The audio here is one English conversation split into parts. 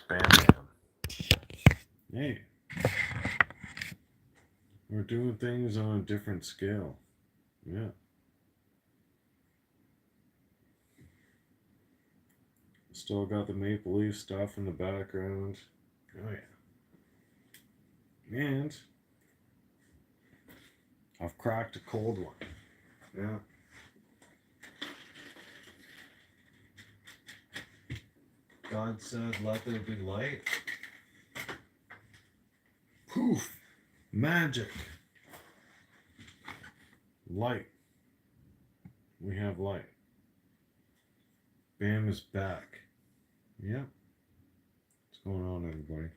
Bam Bam. Hey, we're doing things on a different scale. Yeah. Still got the Maple Leaf stuff in the background. Oh, yeah. And I've cracked a cold one. Yeah. God said, let there be light. Poof! Magic! Light. We have light. Bam is back. Yep. What's going on, everybody?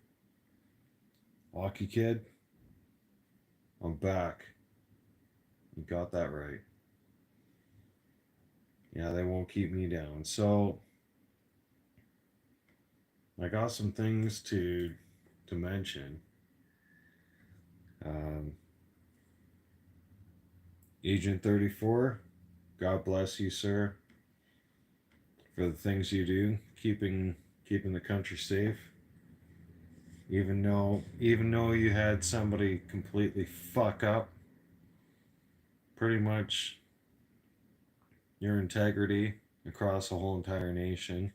Hockey Kid, I'm back. You got that right. Yeah, they won't keep me down. So, I got some things to mention. Um, Agent 34, God bless you, sir, for the things you do, keeping the country safe. Even though you had somebody completely fuck up pretty much your integrity across the whole entire nation,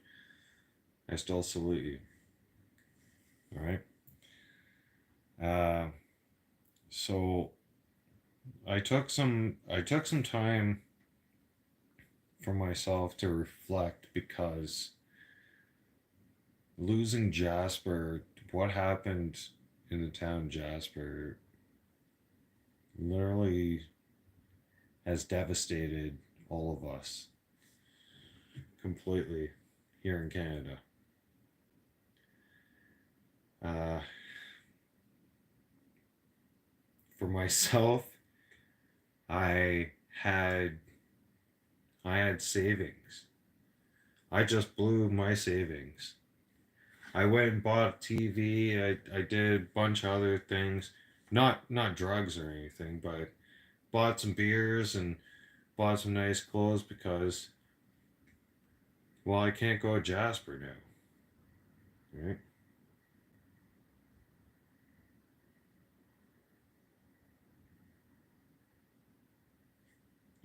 I still salute you. All right. So I took some time for myself to reflect because losing Jasper, what happened in the town Jasper, literally has devastated all of us completely here in Canada. Uh, for myself, I had I had savings. I just blew my savings. I went and bought a TV. I did a bunch of other things, not drugs or anything, but bought some beers and bought some nice clothes because, well, I can't go to Jasper now, right?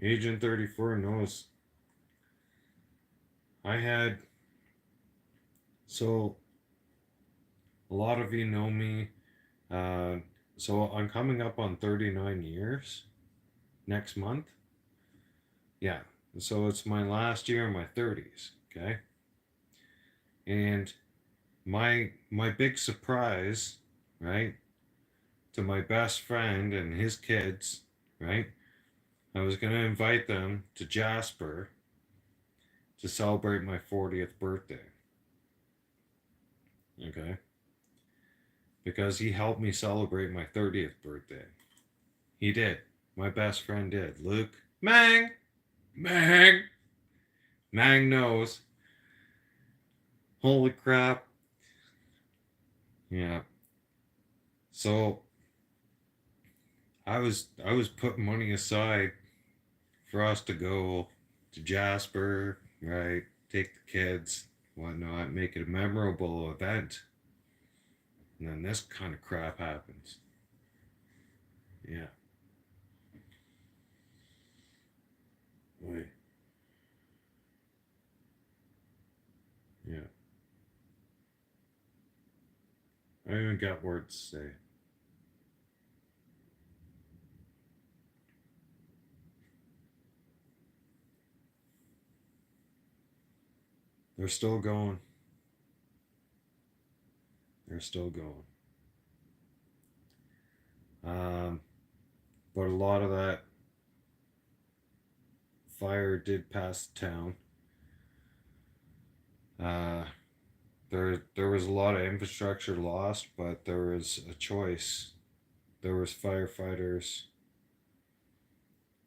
Agent 34 knows I had, so a lot of you know me. Uh, so I'm coming up on 39 years next month. Yeah. So it's my last year in my 30s, okay? And my big surprise, right, to my best friend and his kids, right? I was going to invite them to Jasper to celebrate my 40th birthday. Okay? Because he helped me celebrate my 30th birthday. He did. My best friend did. Luke. Mang! Mang! Mang knows. Holy crap. Yeah. So I was putting money aside for us to go to Jasper, right? Take the kids, whatnot, make it a memorable event. And then this kind of crap happens. Yeah. Wait. Yeah. I even got words to say. They're still going. They're still going. Um, but a lot of that fire did pass the town. Uh, there was a lot of infrastructure lost, but there was a choice. There was firefighters.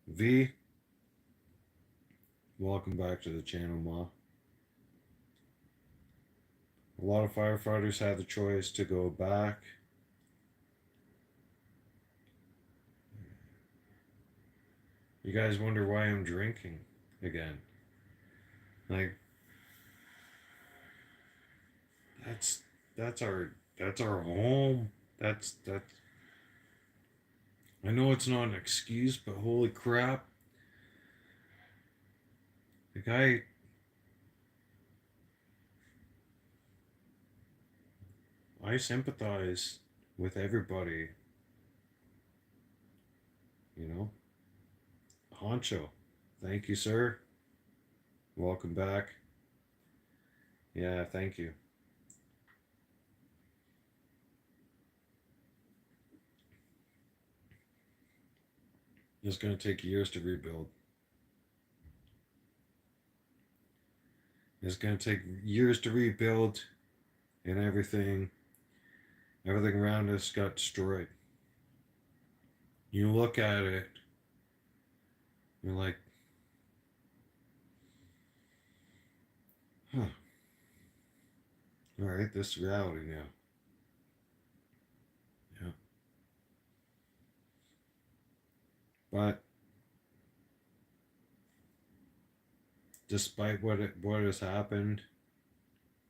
V, welcome back to the channel, Ma. A lot of firefighters had the choice to go back. You guys wonder why I'm drinking again. Like, that's that's our home. That's I know it's not an excuse, but holy crap. The guy I sympathize with everybody, you know. Honcho. Thank you, sir. Welcome back. Yeah, thank you. It's gonna take years to rebuild. It's gonna take years to rebuild and everything around us got destroyed. You look at it, you're like, huh, all right, this is reality now. Yeah. But despite what has happened,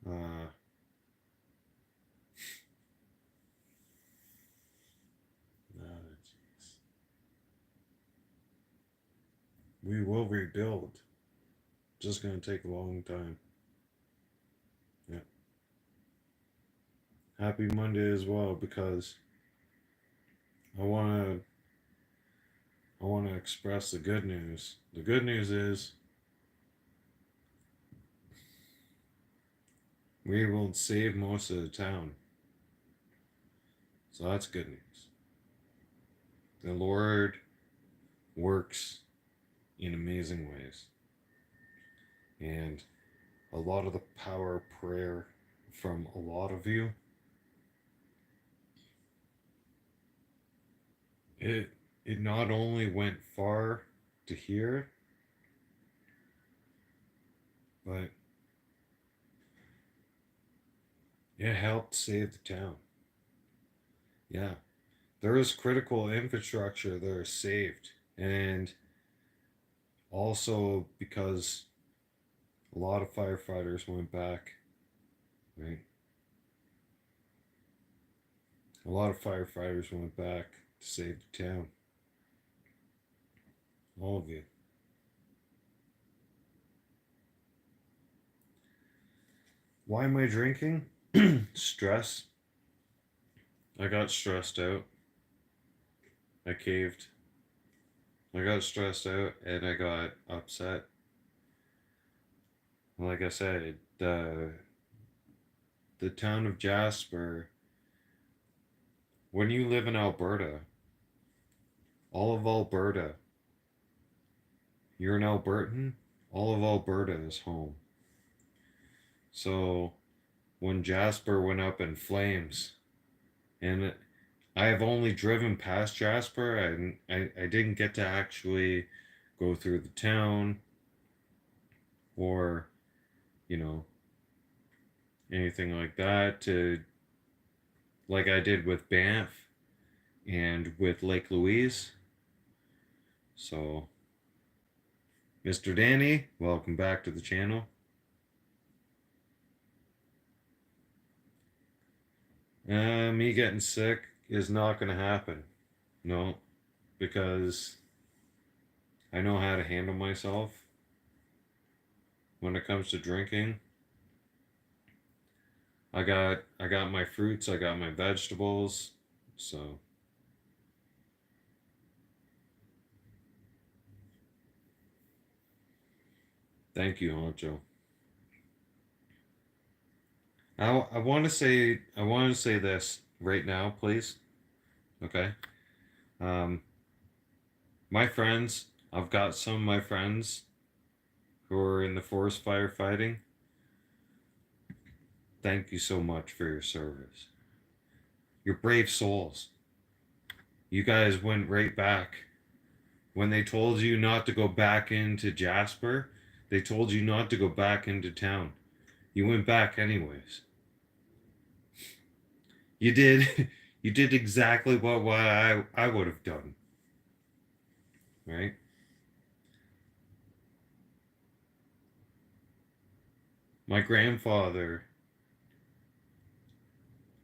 uh, we will rebuild. Just gonna take a long time. Yeah. Happy Monday as well because I wanna I wanna express the good news. The good news is we will save most of the town. So that's good news. The Lord works in amazing ways. And a lot of the power of prayer from a lot of you, it it not only went far to hear, but it helped save the town. Yeah. There is critical infrastructure that are saved. And also because a lot of firefighters went back, right? A lot of firefighters went back to save the town. All of you. Why am I drinking? Stress. I got stressed out. I caved. I got stressed out and I got upset. Like I said, the town of Jasper, when you live in Alberta, all of Alberta, you're an Albertan, all of Alberta is home. So when Jasper went up in flames, and I have only driven past Jasper, I didn't get to actually go through the town or, you know, anything like that to like I did with Banff and with Lake Louise. So, Mr. Danny, welcome back to the channel. Me getting sick is not going to happen. No, because I know how to handle myself when it comes to drinking. I got my fruits, I got my vegetables. So, thank you, Honcho. I want to say this right now, please. Okay. Um, my friends, I've got some of my friends who are in the forest firefighting. Thank you so much for your service. You're brave souls. You guys went right back. When they told you not to go back into Jasper, they told you not to go back into town. You went back anyways. You did you did exactly what I would have done. Right? My grandfather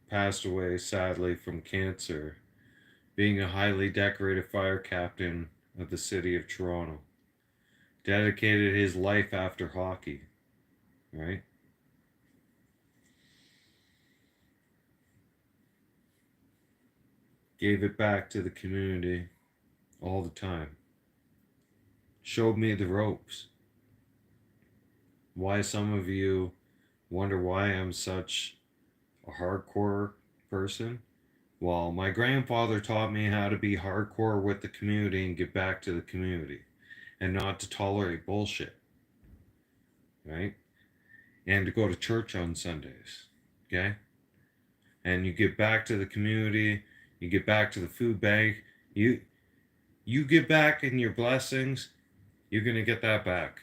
passed away sadly from cancer, being a highly decorated fire captain of the city of Toronto. Dedicated his life after hockey, right? Gave it back to the community all the time. Showed me the ropes. Why some of you wonder why I'm such a hardcore person? Well, my grandfather taught me how to be hardcore with the community and give back to the community and not to tolerate bullshit, right? And to go to church on Sundays, okay? And you give back to the community, you give back to the food bank, you give back in your blessings, you're going to get that back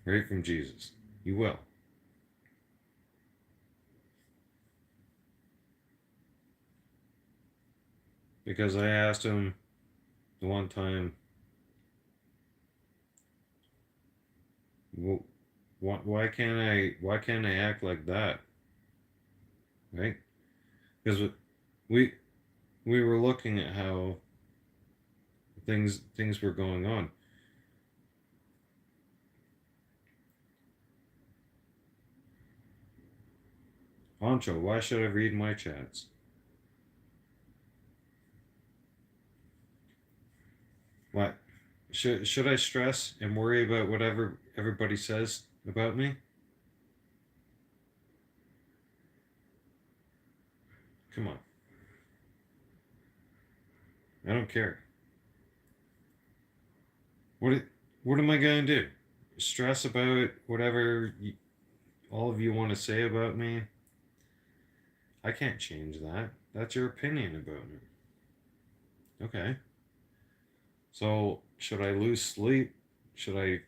right from Jesus. You will. Because I asked him the one time, why can't I act like that, right? Because we we were looking at how things were going on. Honcho, why should I read my chats? What? Should I stress and worry about whatever everybody says about me? Come on. I don't care. What what am I going to do? Stress about whatever all of you want to say about me? I can't change that. That's your opinion about me. Okay. So, should I lose sleep? Should I,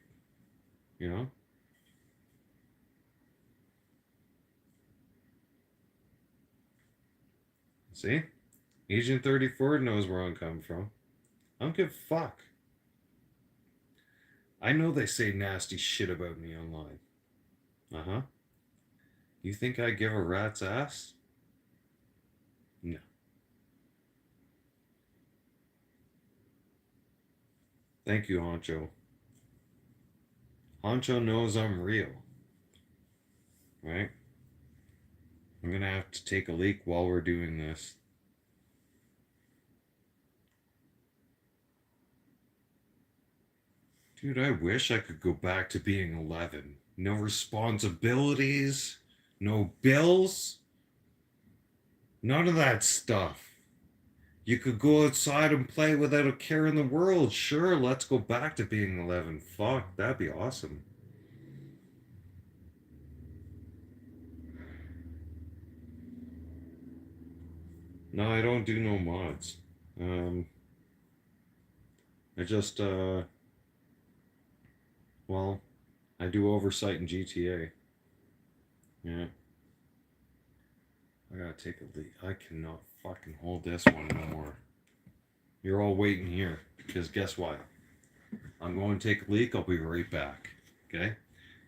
you know? See? Agent 34 knows where I'm coming from. I don't give a fuck. I know they say nasty shit about me online. Uh huh. You think I give a rat's ass? No. Thank you, Honcho. Honcho knows I'm real, right? I'm gonna have to take a leak while we're doing this. Dude, I wish I could go back to being 11. No responsibilities, no bills, none of that stuff. You could go outside and play without a care in the world. Sure, let's go back to being 11. Fuck, that'd be awesome. No, I don't do no mods. Um, I just, well, I do oversight in GTA. Yeah, I gotta take a leak. I cannot fucking hold this one no more. You're all waiting here because guess what? I'm going to take a leak. I'll be right back. Okay?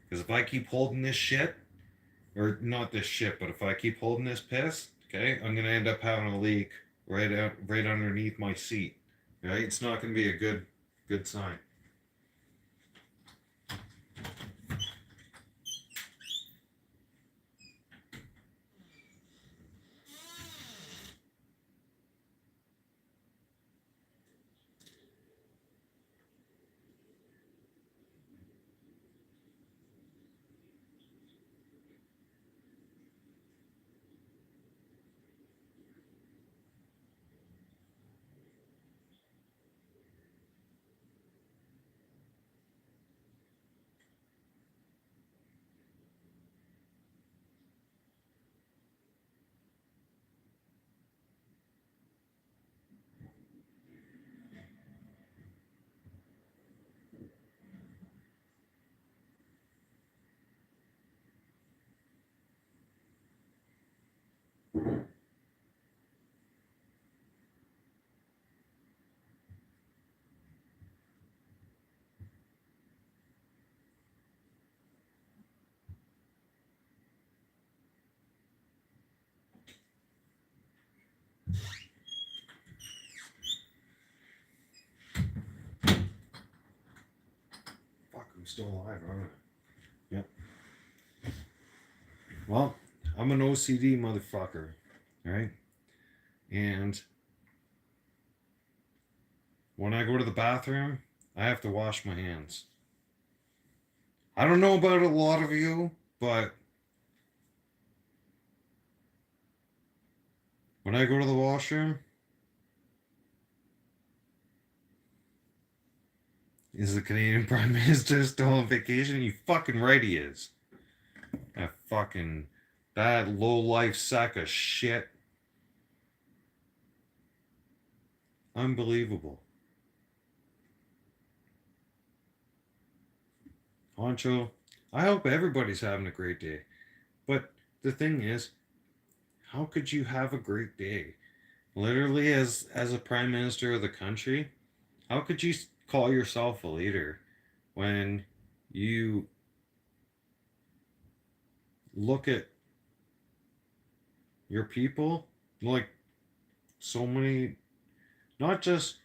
Because if I keep holding this shit, or not this shit, but if I keep holding this piss, okay, I'm gonna end up having a leak right underneath my seat. Right? It's not gonna be a good sign. still alive, aren't I? Yep. Well, I'm an OCD motherfucker, right? And when I go to the bathroom, I have to wash my hands. I don't know about a lot of you, but when I go to the washroom, is the Canadian Prime Minister still on vacation? You fucking right he is. That low life sack of shit. Unbelievable. Honcho, I hope everybody's having a great day. But the thing is, how could you have a great day? Literally, as a prime minister of the country, how could you call yourself a leader when you look at your people, like so many, not just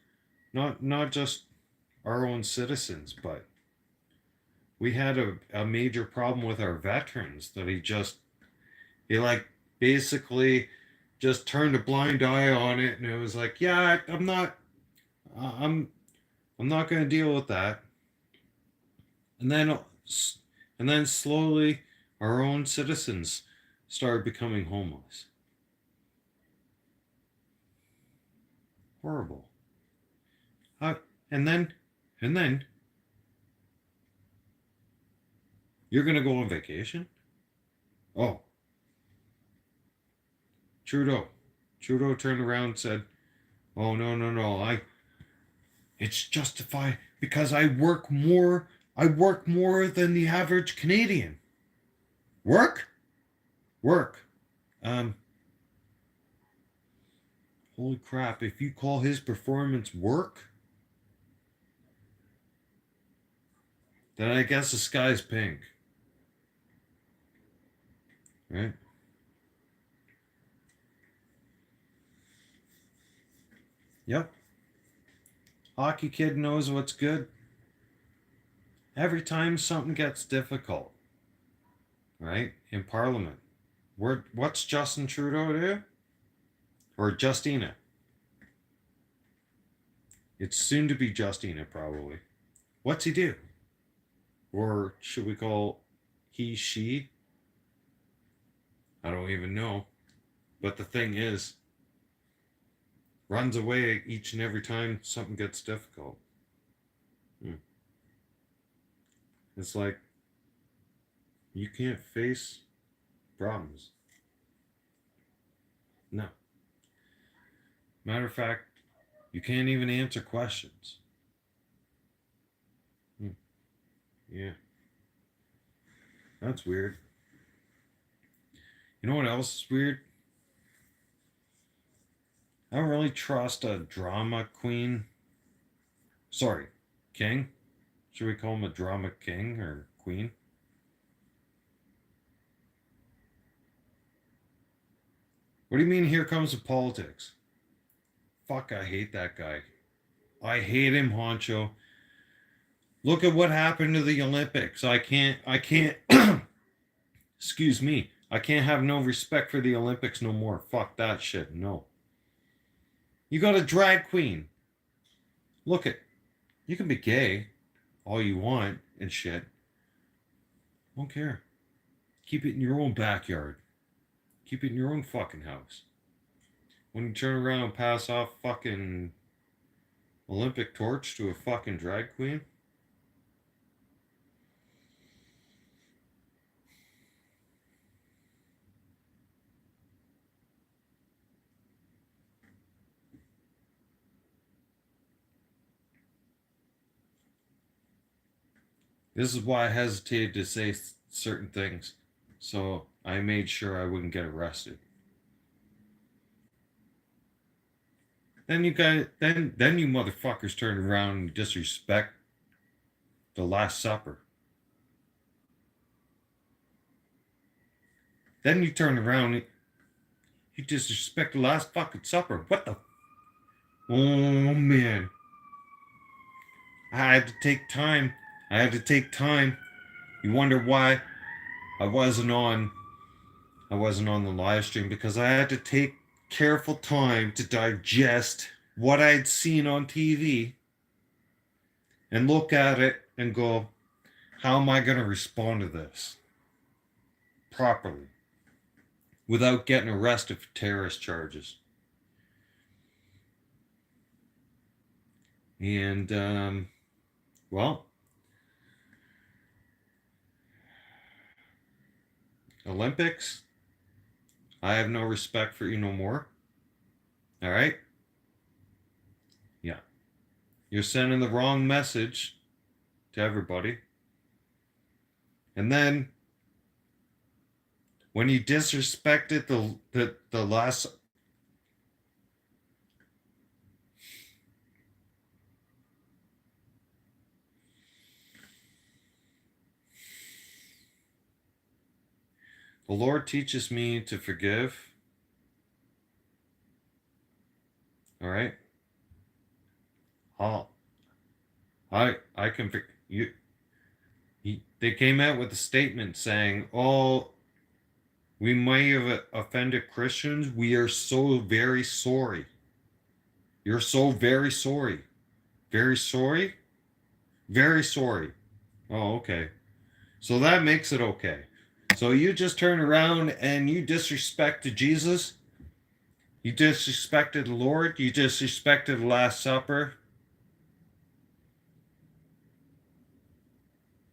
not just our own citizens, but we had a major problem with our veterans that he like basically just turned a blind eye on it, and it was like, yeah, I'm I'm not going to deal with that. And then slowly our own citizens started becoming homeless. Horrible. Uh, and then and then you're going to go on vacation? Oh, Trudeau. Trudeau turned around and said, "Oh, no, no, no. It's justified because I work more. I work more than the average Canadian." Work? Work. Um Holy crap, if you call his performance work, then I guess the sky's pink. Right? Yep. Hockey kid knows what's good. Every time something gets difficult, right? In Parliament. What's Justin Trudeau do? Or Justina? It's soon to be Justina, probably. What's he do? Or should we call he, she? I don't even know. But the thing is, runs away each and every time something gets difficult. It's like you can't face problems. No. Matter of fact, you can't even answer questions. Yeah. That's weird. You know what else is weird? I don't really trust a drama queen. Sorry, king? Should we call him a drama king or queen? What do you mean here comes the politics? Fuck, I hate that guy. I hate him, Honcho. Look at what happened to the Olympics. I can't, excuse me, I can't have no respect for the Olympics no more. Fuck that shit, no. You got a drag queen. Look at, you can be gay all you want and shit. Don't care. Keep it in your own backyard. Keep it in your own fucking house. When you turn around and pass off fucking Olympic torch to a fucking drag queen, this is why I hesitated to say certain things. So I made sure I wouldn't get arrested. Then you motherfuckers turn around and disrespect the Last Supper. Then you turn around and you disrespect the Last fucking Supper. What the? Oh man. I had to take time. I had to take time. You wonder why I wasn't on the live stream, because I had to take careful time to digest what I'd seen on TV and look at it and go, how am I going to respond to this properly without getting arrested for terrorist charges? And, well, Olympics, I have no respect for you no more. All right? Yeah. You're sending the wrong message to everybody. And then when you disrespected the last, the Lord teaches me to forgive. All right? I'll, I can you. They came out with a statement saying, "Oh, we may have offended Christians. We are so very sorry. You're so very sorry. Very sorry? Very sorry." Oh, okay. So that makes it okay. So you just turn around and you disrespected Jesus. You disrespected the Lord. You disrespected the Last Supper.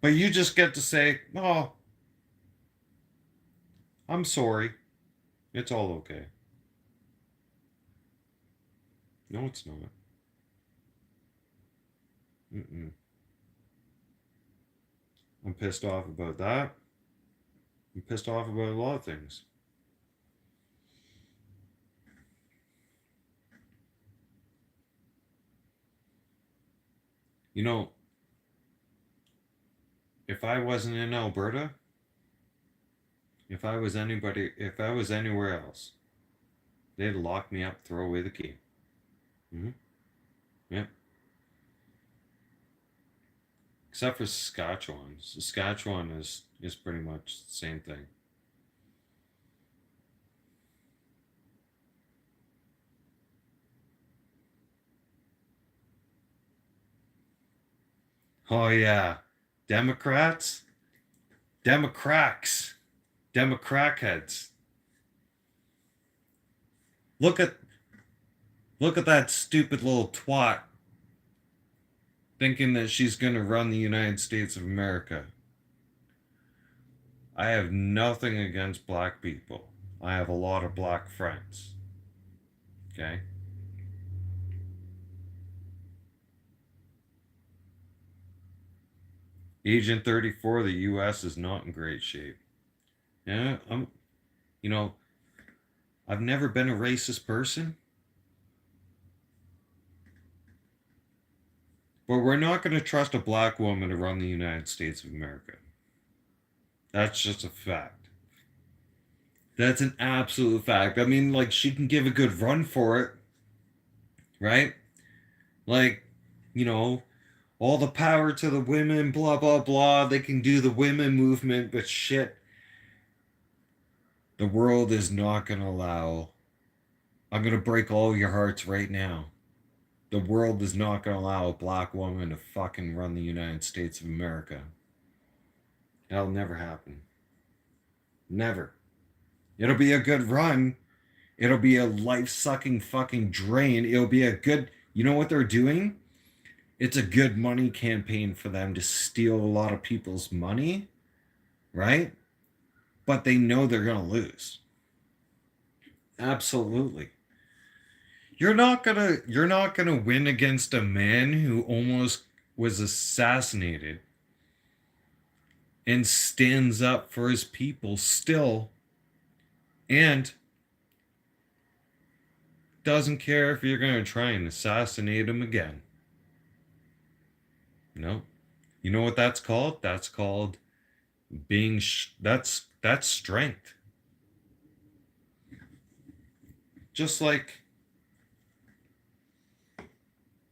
But you just get to say, "Oh, I'm sorry. It's all okay." No, it's not. Mm-mm. I'm pissed off about that. I'm pissed off about a lot of things. You know, if I wasn't in Alberta, if I was anywhere else, they'd lock me up, throw away the key. Mm-hmm. Yeah. Except for Saskatchewan. Saskatchewan is pretty much the same thing. Oh yeah, Democrats, Democrats, Democrat heads. Look at look at that stupid little twat thinking that she's gonna run the United States of America. I have nothing against black people. I have a lot of black friends. Okay? Agent 34, the US is not in great shape. Yeah, you know, I've never been a racist person, but we're not going to trust a black woman to run the United States of America. That's just a fact. That's an absolute fact. I mean, like, she can give a good run for it, right? Like, you know, all the power to the women, blah, blah, blah. They can do the women movement, but shit, the world is not going to allow. I'm going to break all your hearts right now. The world is not going to allow a black woman to fucking run the United States of America. That'll never happen. Never. It'll be a good run. It'll be a life sucking fucking drain. It'll be a good, you know what they're doing? It's a good money campaign for them to steal a lot of people's money, right? But they know they're going to lose. Absolutely. You're not going to win against a man who almost was assassinated and stands up for his people still and doesn't care if you're going to try and assassinate him again. No. You know what that's called? That's called that's strength. Just like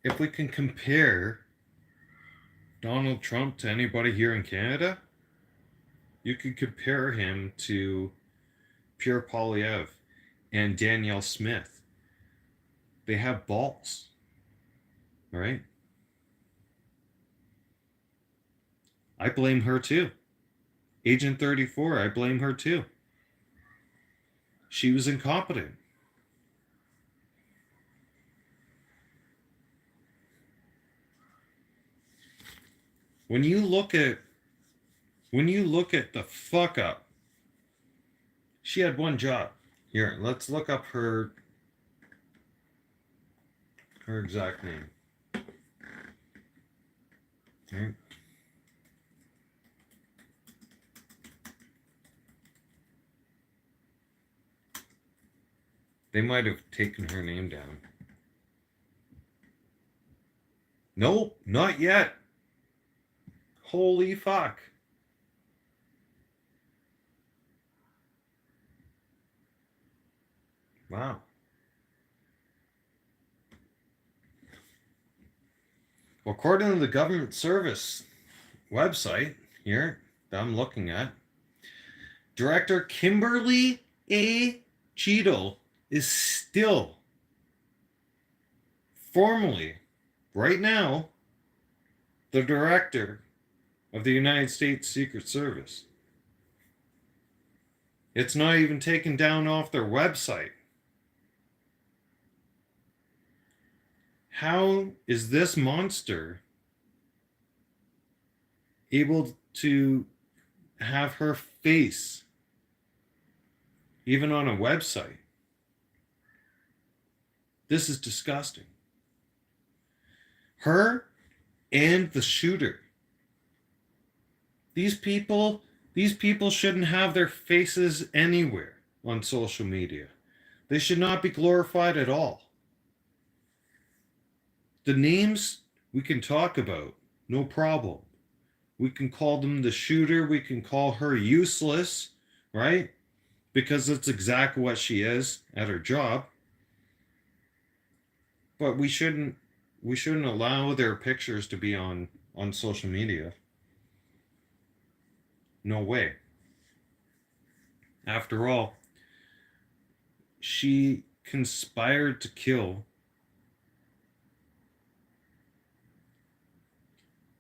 if we can compare Donald Trump to anybody here in Canada, you could compare him to Pierre Poilievre and Danielle Smith. They have balls, right? I blame her too. Agent 34, I blame her too. She was incompetent. When you look at the fuck up, she had one job. Here, let's look up her exact name. Okay. They might have taken her name down. Nope, not yet. Holy fuck. Wow. According to the government service website here that I'm looking at, Director Kimberly A. Cheadle is still formally, right now, the director of the United States Secret Service. It's not even taken down off their website. How is this monster able to have her face even on a website? This is disgusting. Her and the shooter. These people shouldn't have their faces anywhere on social media. They should not be glorified at all. The names we can talk about, no problem. We can call them the shooter, we can call her useless, right? Because that's exactly what she is at her job. But we shouldn't allow their pictures to be on social media. No way. After all, she conspired to kill.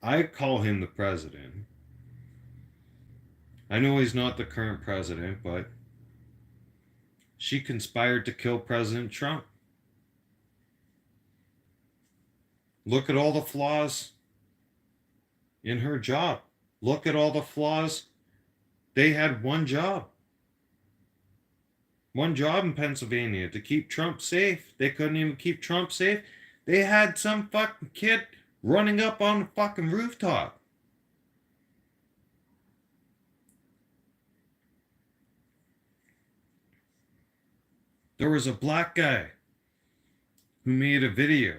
I call him the president. I know he's not the current president, but she conspired to kill President Trump. Look at all the flaws in her job. Look at all the flaws. They had one job. One job in Pennsylvania to keep Trump safe. They couldn't even keep Trump safe. They had some fucking kid running up on the fucking rooftop. There was a black guy who made a video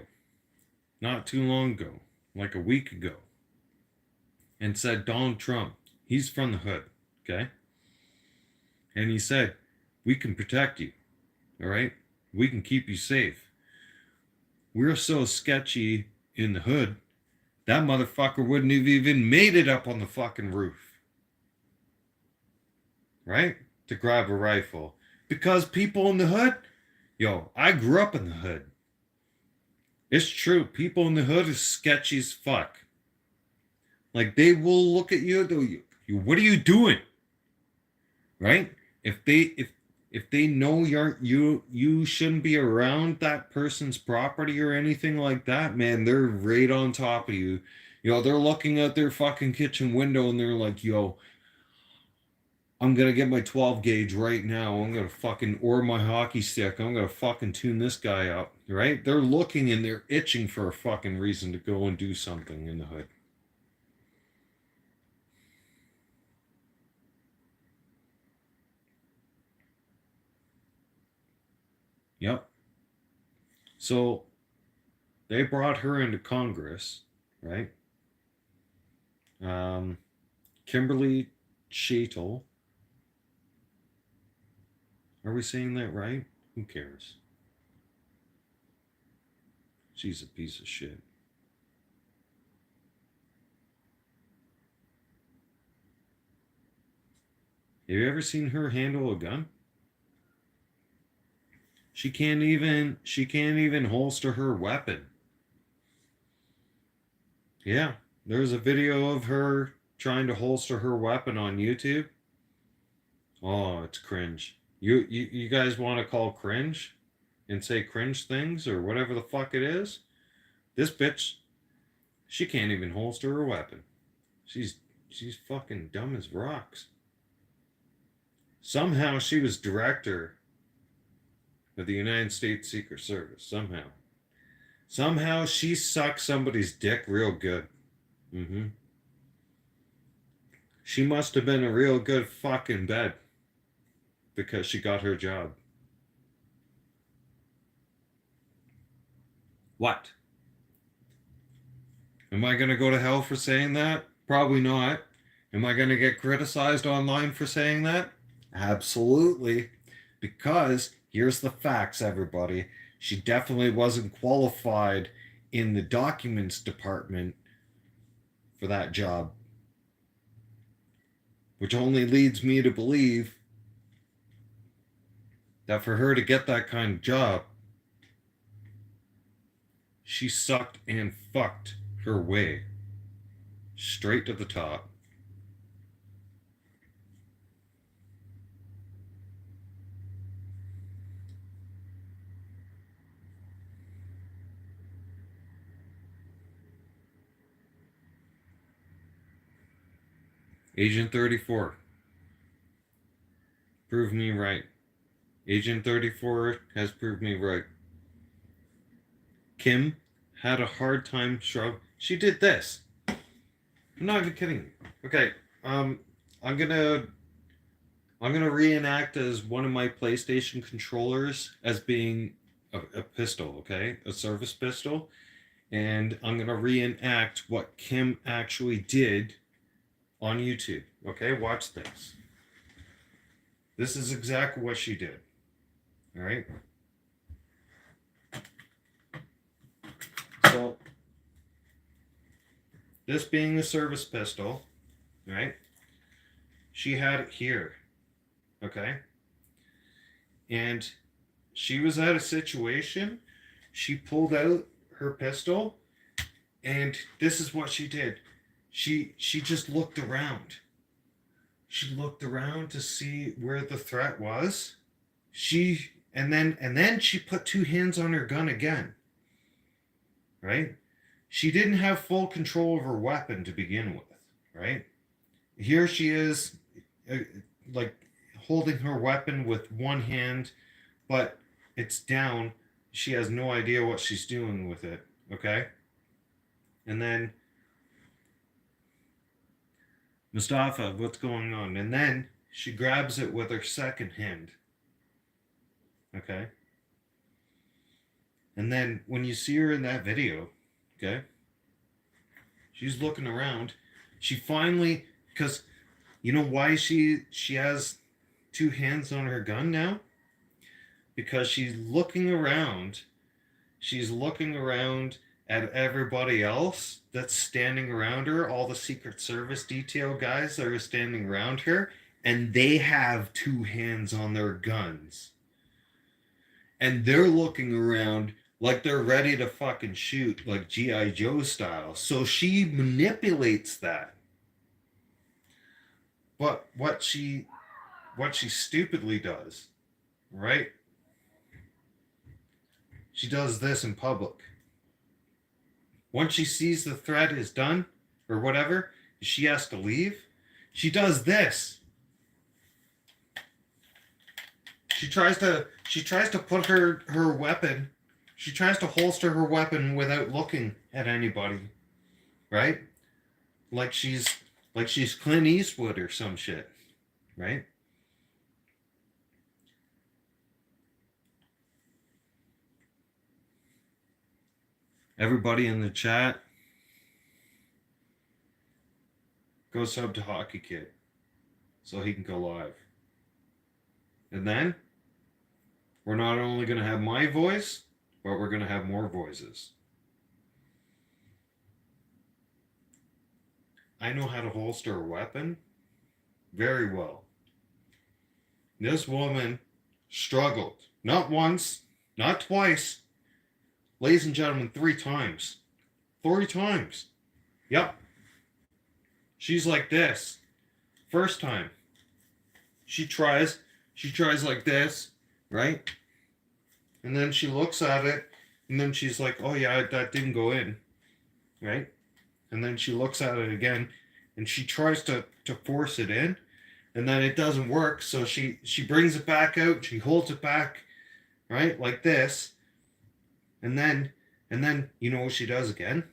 not too long ago, like a week ago, and said Donald Trump, he's from the hood, okay? And he said, we can protect you, all right? We can keep you safe. We're so sketchy in the hood, that motherfucker wouldn't have even made it up on the fucking roof, right? To grab a rifle. Because people in the hood, yo, I grew up in the hood. It's true. People in the hood is sketchy as fuck. Like, they will look at you, what are you doing? Right? If they know you shouldn't be around that person's property or anything like that, man, they're right on top of you. Yo, they're looking at their fucking kitchen window and they're like, yo, I'm gonna get my 12 gauge right now. I'm gonna fucking, or my hockey stick. I'm gonna fucking tune this guy up, right? They're looking and they're itching for a fucking reason to go and do something in the hood. Yep. So they brought her into Congress, right? Kimberly Cheadle. Are we saying that right? Who cares? She's a piece of shit. Have you ever seen her handle a gun? She can't even holster her weapon. Yeah, there's a video of her trying to holster her weapon on YouTube. Oh, it's cringe. You guys want to call cringe and say cringe things or whatever the fuck it is? This bitch, she can't even holster her weapon. She's fucking dumb as rocks. Somehow she was director of the United States Secret Service. Somehow she sucked somebody's dick real good. She must have been a real good fucking bed because she got her job. What? Am I going to go to hell for saying that? Probably not. Am I going to get criticized online for saying that? Absolutely. Because here's the facts, everybody. She definitely wasn't qualified in the documents department for that job. Which only leads me to believe that for her to get that kind of job, she sucked and fucked her way straight to the top. Agent 34. Prove me right. Agent 34 has proved me right. Kim had a hard time she did this. I'm not even kidding you. Okay, I'm gonna reenact as one of my PlayStation controllers as being a pistol, okay? A service pistol. And I'm gonna reenact what Kim actually did on YouTube. Okay, watch this. This is exactly what she did. All right. So, this being the service pistol, right? She had it here. Okay. And she was at a situation. She pulled out her pistol, and this is what she did. She just looked around. She looked around to see where the threat was. And then she put two hands on her gun again. Right? She didn't have full control of her weapon to begin with, right? Here she is like holding her weapon with one hand, but it's down. She has no idea what she's doing with it, okay? And then Mustafa, what's going on? And then she grabs it with her second hand. Okay? And then when you see her in that video, okay? She's looking around. She finally, because you know why she has two hands on her gun now? Because she's looking around. She's looking around at everybody else that's standing around her, all the Secret Service detail guys that are standing around her, and they have two hands on their guns. And they're looking around like they're ready to fucking shoot, like G.I. Joe style. So she manipulates that. But what she stupidly does, right? She does this in public. Once she sees the threat is done, or whatever, she has to leave, she does this. She tries to put her weapon, she tries to holster her weapon without looking at anybody. Right? Like she's Clint Eastwood or some shit. Right? Everybody in the chat, go sub to Hockey Kid so he can go live. And then we're not only going to have my voice, but we're going to have more voices. I know how to holster a weapon very well. This woman struggled. Not once, not twice. Ladies and gentlemen, 3 times. 3 times. Yep. She's like this. First time. She tries like this, right? And then she looks at it, and then she's like, oh yeah, that didn't go in, right? And then she looks at it again, and she tries to force it in, and then it doesn't work, so she brings it back out, she holds it back, right, like this, and then you know what she does again?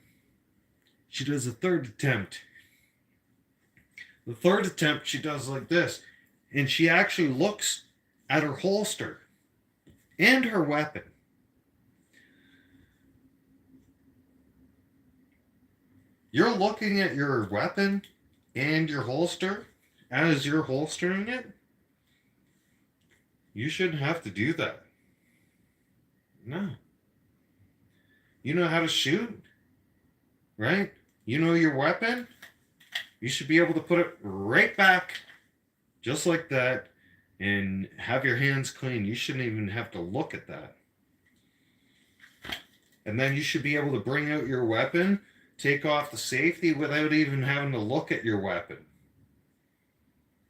She does a third attempt. The third attempt she does like this, and she actually looks at her holster and her weapon. You're looking at your weapon and your holster as you're holstering it? You shouldn't have to do that. No. You know how to shoot, right? You know your weapon? You should be able to put it right back, just like that, and have your hands clean. You shouldn't even have to look at that. And then you should be able to bring out your weapon, take off the safety without even having to look at your weapon.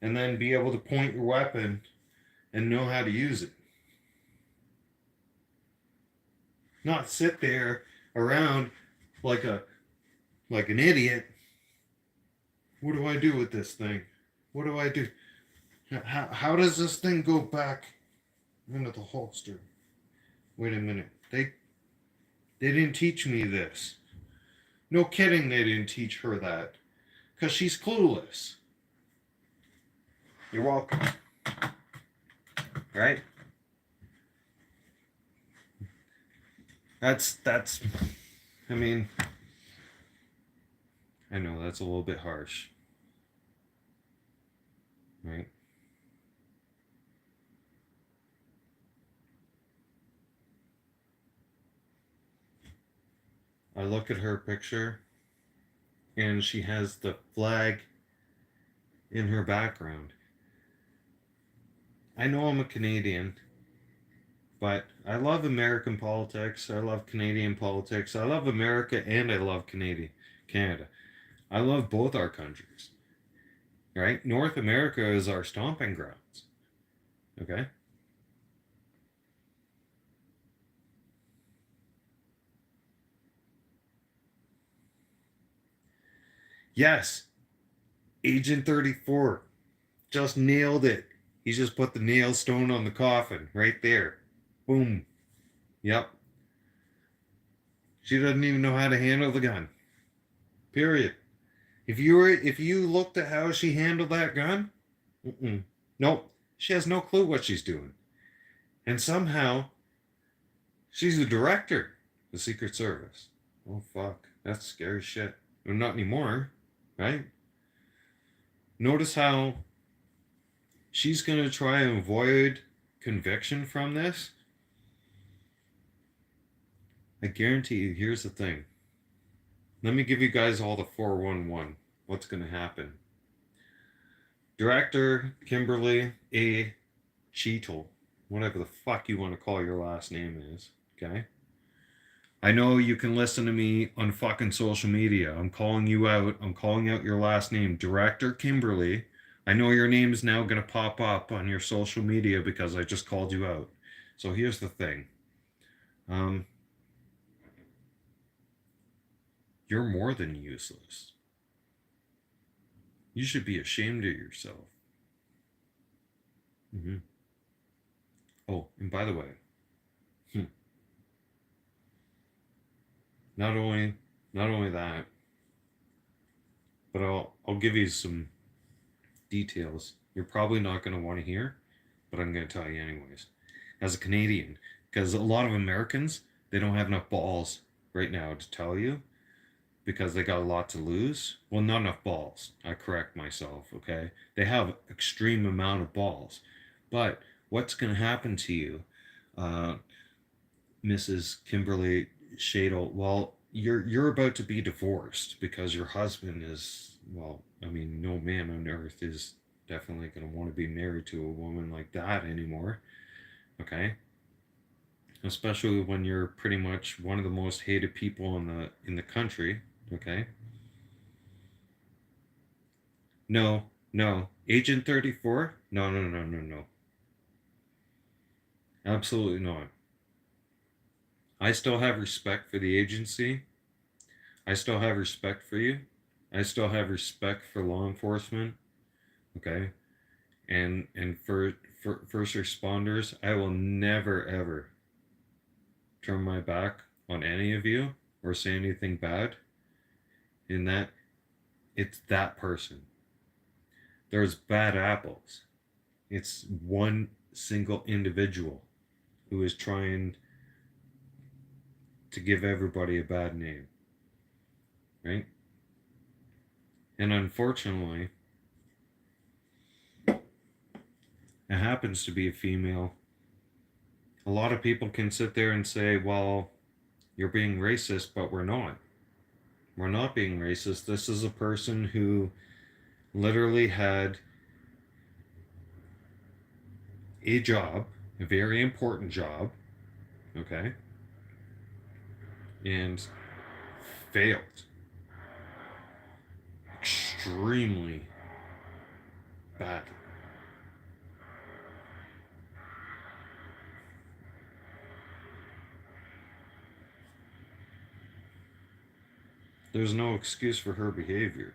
And then be able to point your weapon and know how to use it. Not sit there around like an idiot. What do I do with this thing? What do I do? How does this thing go back into the holster? Wait a minute. They didn't teach me this. No kidding, they didn't teach her that. Because she's clueless. You're welcome. Right? That's I mean, I know that's a little bit harsh. Right? I look at her picture and she has the flag in her background. I know I'm a Canadian, but I love American politics. I love Canadian politics. I love America and I love Canada. I love both our countries. Right? North America is our stomping grounds. Okay? Yes, Agent 34 just nailed it. He just put the nail stone on the coffin right there. Boom. Yep. She doesn't even know how to handle the gun. Period. If you looked at how she handled that gun, nope. She has no clue what she's doing. And somehow she's the director of the Secret Service. Oh fuck. That's scary shit. Well, not anymore, right? Notice how she's going to try and avoid conviction from this. I guarantee you, here's the thing. Let me give you guys all the 411. What's going to happen? Director Kimberly A. Cheetle, whatever the fuck you want to call your last name is, okay? I know you can listen to me on fucking social media. I'm calling you out. I'm calling out your last name, Director Kimberly. I know your name is now going to pop up on your social media because I just called you out. So here's the thing. You're more than useless. You should be ashamed of yourself. Mm-hmm. Oh, and by the way, not only that, but I'll give you some details you're probably not going to want to hear, but I'm going to tell you anyways. As a Canadian, because a lot of Americans, they don't have enough balls right now to tell you because they got a lot to lose. Well, not enough balls. I correct myself, okay? They have extreme amount of balls. But what's going to happen to you, Mrs. Kimberly Shadle? Well, you're about to be divorced because your husband is, well, I mean, no man on earth is definitely going to want to be married to a woman like that anymore. Okay, especially when you're pretty much one of the most hated people in the country. Okay, no, no, Agent 34, no, no, no, no, no, absolutely not. I still have respect for the agency. I still have respect for you. I still have respect for law enforcement. Okay, and for first responders, I will never ever turn my back on any of you or say anything bad. In that, it's that person. There's bad apples. It's one single individual who is trying to give everybody a bad name, right? And unfortunately, it happens to be a female. A lot of people can sit there and say, well, you're being racist, but we're not. We're not being racist. This is a person who literally had a job, a very important job, okay, and failed extremely badly. There's no excuse for her behavior.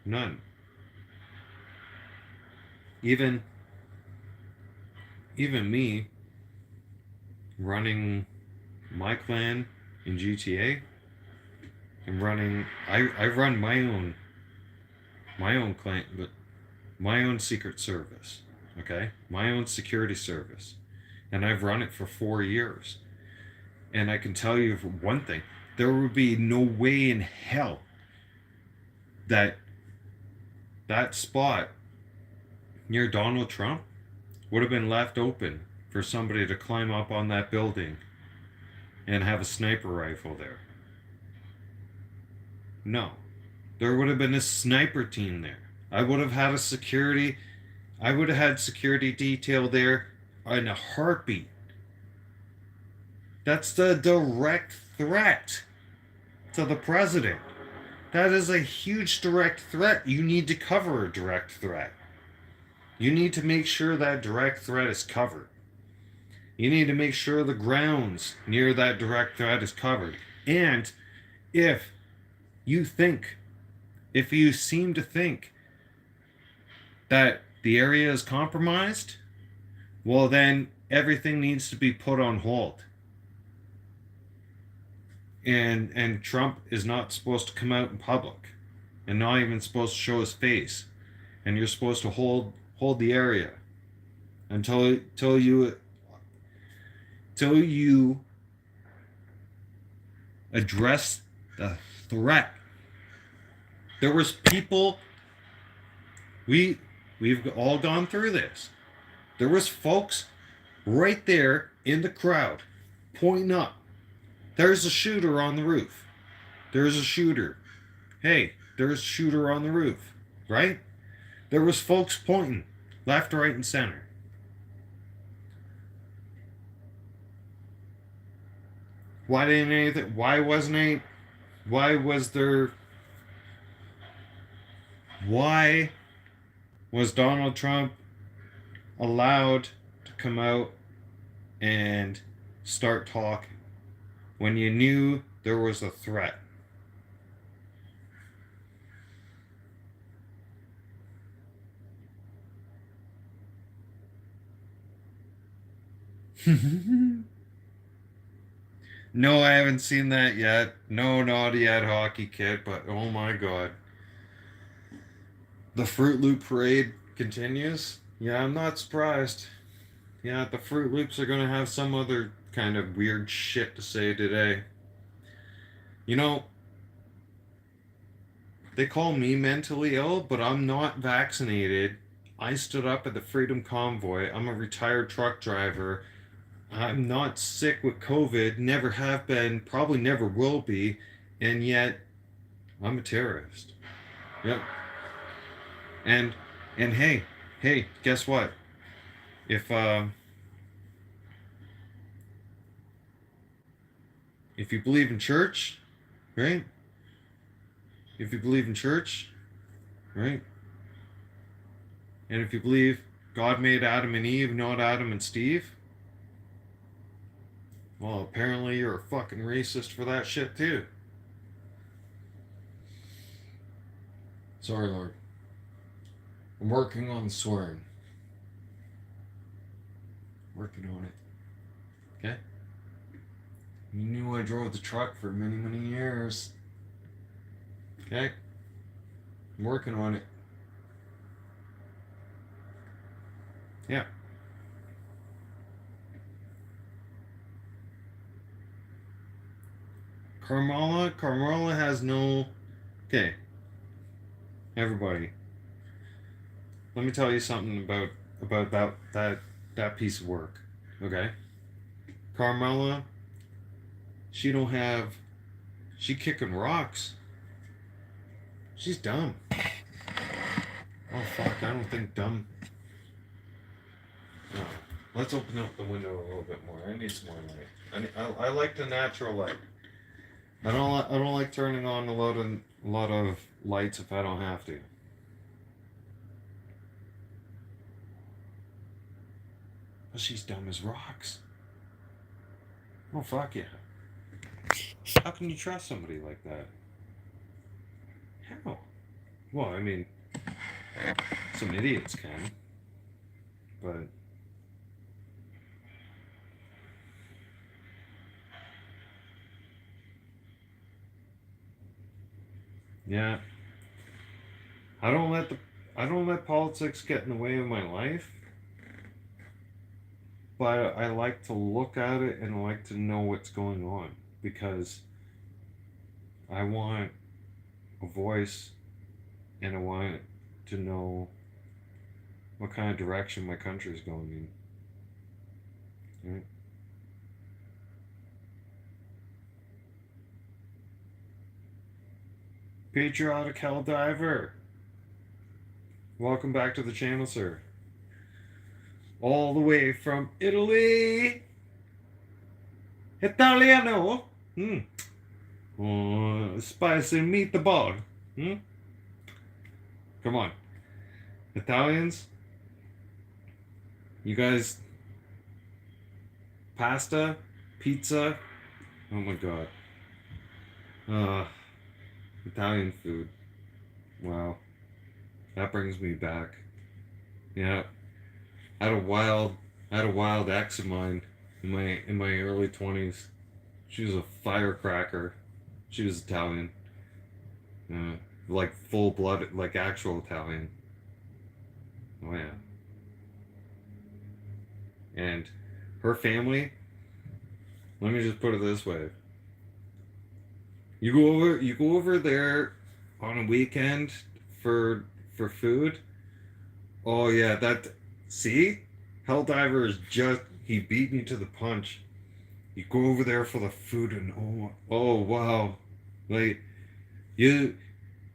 None. Even even me running my clan in GTA and running I run my own clan, but my own secret service, okay? My own security service. And I've run it for 4 years. And I can tell you for one thing, there would be no way in hell that that spot near Donald Trump would have been left open for somebody to climb up on that building and have a sniper rifle there. No. There would have been a sniper team there. I would have had a security I would have had security detail there in a heartbeat. That's the direct threat to the president. That is a huge direct threat. You need to cover a direct threat. You need to make sure that direct threat is covered. You need to make sure the grounds near that direct threat is covered. And if you think, if you seem to think that the area is compromised, well, then everything needs to be put on hold. And Trump is not supposed to come out in public, and not even supposed to show his face. And you're supposed to hold the area until you address the threat. There was people we've all gone through this. There was folks right there in the crowd pointing up. There's a shooter on the roof. There's a shooter. Hey, there's a shooter on the roof, right? There was folks pointing left, right, and center. Why didn't anything? Why wasn't any? Why was there? Why was Donald Trump allowed to come out and start talking when you knew there was a threat? No, I haven't seen that yet. No, not yet, Hockey Kid, but oh my god. The Fruit Loop parade continues? Yeah, I'm not surprised. Yeah, the Fruit Loops are gonna have some other kind of weird shit to say today. You know, they call me mentally ill, but I'm not vaccinated. I stood up at the Freedom Convoy. I'm a retired truck driver. I'm not sick with COVID, never have been, probably never will be, and yet I'm a terrorist. Yep. And and hey, guess what? If if you believe in church, right? If you believe in church, right? And if you believe God made Adam and Eve, not Adam and Steve, well, apparently you're a fucking racist for that shit too. Sorry, Lord. I'm working on swearing. Working on it. Okay? You knew I drove the truck for many, many years. Okay? I'm working on it. Yeah. Carmela has no. Okay, everybody. Let me tell you something about that piece of work. Okay? Carmela, she don't have. She kicking rocks. She's dumb. Oh fuck! I don't think dumb. No. Let's open up the window a little bit more. I need some more light. I like the natural light. I don't like turning on a lot of lights if I don't have to. But she's dumb as rocks. Oh fuck yeah! How can you trust somebody like that? How? Well, I mean, some idiots can, but yeah, I don't let the I don't let politics get in the way of my life. But I like to look at it and I like to know what's going on because I want a voice and I want to know what kind of direction my country is going in. Right? Patriotic Hell Diver, welcome back to the channel, sir. All the way from Italy, Italiano. Spicy meatball. Come on, Italians. You guys, pasta, pizza. Oh my god. Uh, Italian food. Wow. That brings me back. Yeah. I had a wild ex of mine in my early 20s. She was a firecracker. She was Italian. Uh, like full blood, like actual Italian. Oh yeah. And her family, let me just put it this way. You go over there on a weekend for food. Oh yeah, that see? Helldiver is just he beat me to the punch. You go over there for the food and oh wow. Like you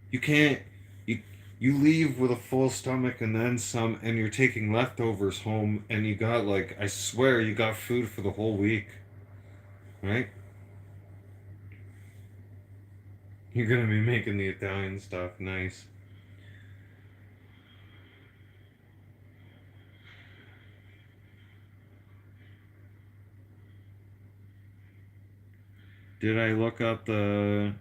you can't you you leave with a full stomach and then some and you're taking leftovers home and you got like I swear you got food for the whole week. Right? You're gonna be making the Italian stuff nice. Did I look up the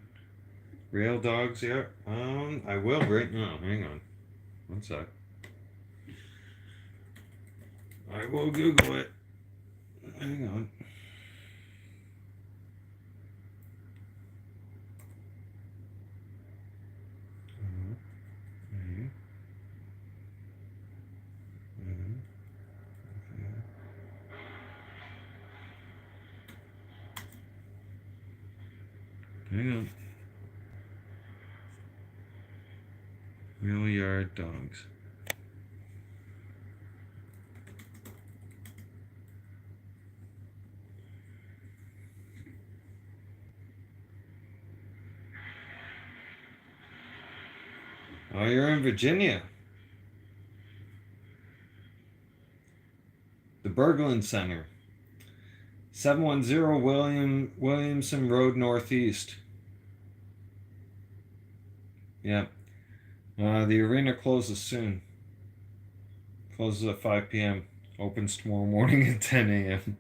rail dogs yet? I will right now. Hang on. One sec. I will Google it. Hang on. Hang on. Real yard dogs. Oh, you're in Virginia. Berglund Center. 710 Williamson Road Northeast. Yeah. The arena closes soon. Closes at 5 p.m. Opens tomorrow morning at 10 a.m.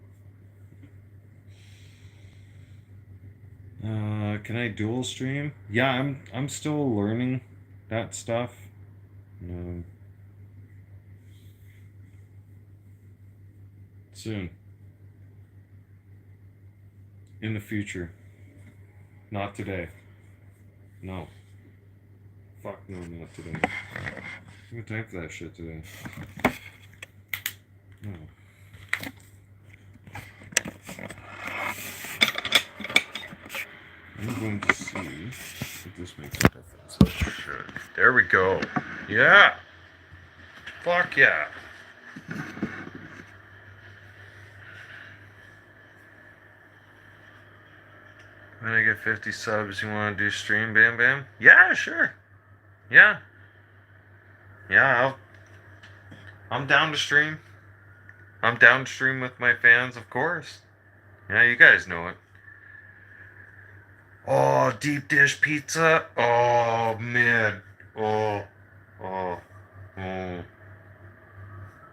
Can I dual stream? Yeah, I'm still learning that stuff. Soon. In the future. Not today. No. Fuck no, not today. I'm gonna type that shit today. No. I'm going to see if this makes a difference. Oh, shit. There we go. Yeah! Fuck yeah! When I get 50 subs, you want to do stream Bam Bam? Yeah, sure. Yeah. Yeah, I'm down to stream. I'm down to stream with my fans, of course. Yeah, you guys know it. Oh, deep dish pizza. Oh, man. Oh.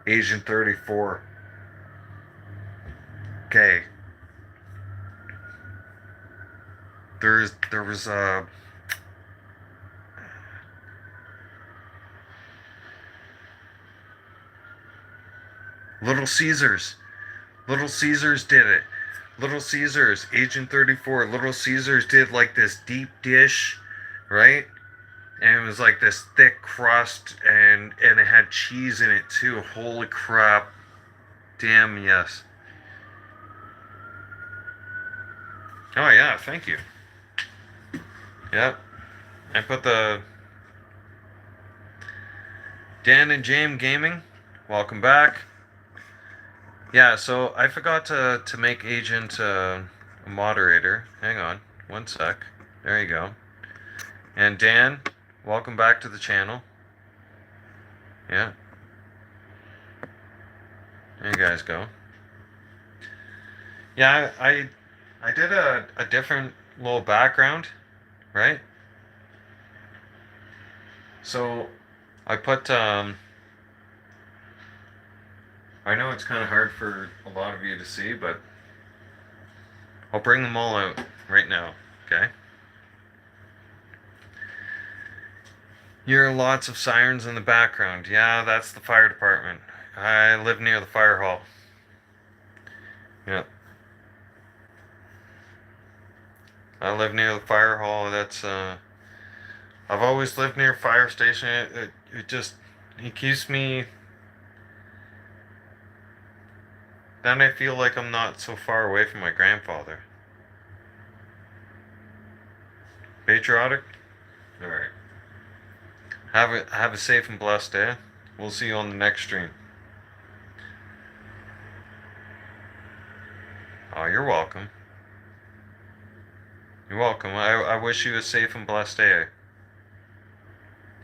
Asian 34. Okay. There was Little Caesars. Little Caesars did it. Little Caesars, Agent 34. Little Caesars did like this deep dish, right? And it was like this thick crust, and it had cheese in it too. Holy crap. Damn, yes. Oh yeah, thank you. Yep. I put the Dan and James Gaming. Welcome back. Yeah, so I forgot to make Agent a moderator. Hang on, one sec. There you go. And Dan, welcome back to the channel. Yeah. There you guys go. Yeah, I did a different little background, right? So I put I know it's kind of hard for a lot of you to see, but I'll bring them all out right now, okay? You hear lots of sirens in the background. Yeah, that's the fire department. I live near the fire hall. Yeah. I live near the fire hall. That's, I've always lived near a fire station. It keeps me... Then I feel like I'm not so far away from my grandfather. Patriotic? Alright. Have a safe and blessed day. We'll see you on the next stream. Oh, you're welcome. You're welcome. I wish you a safe and blessed day.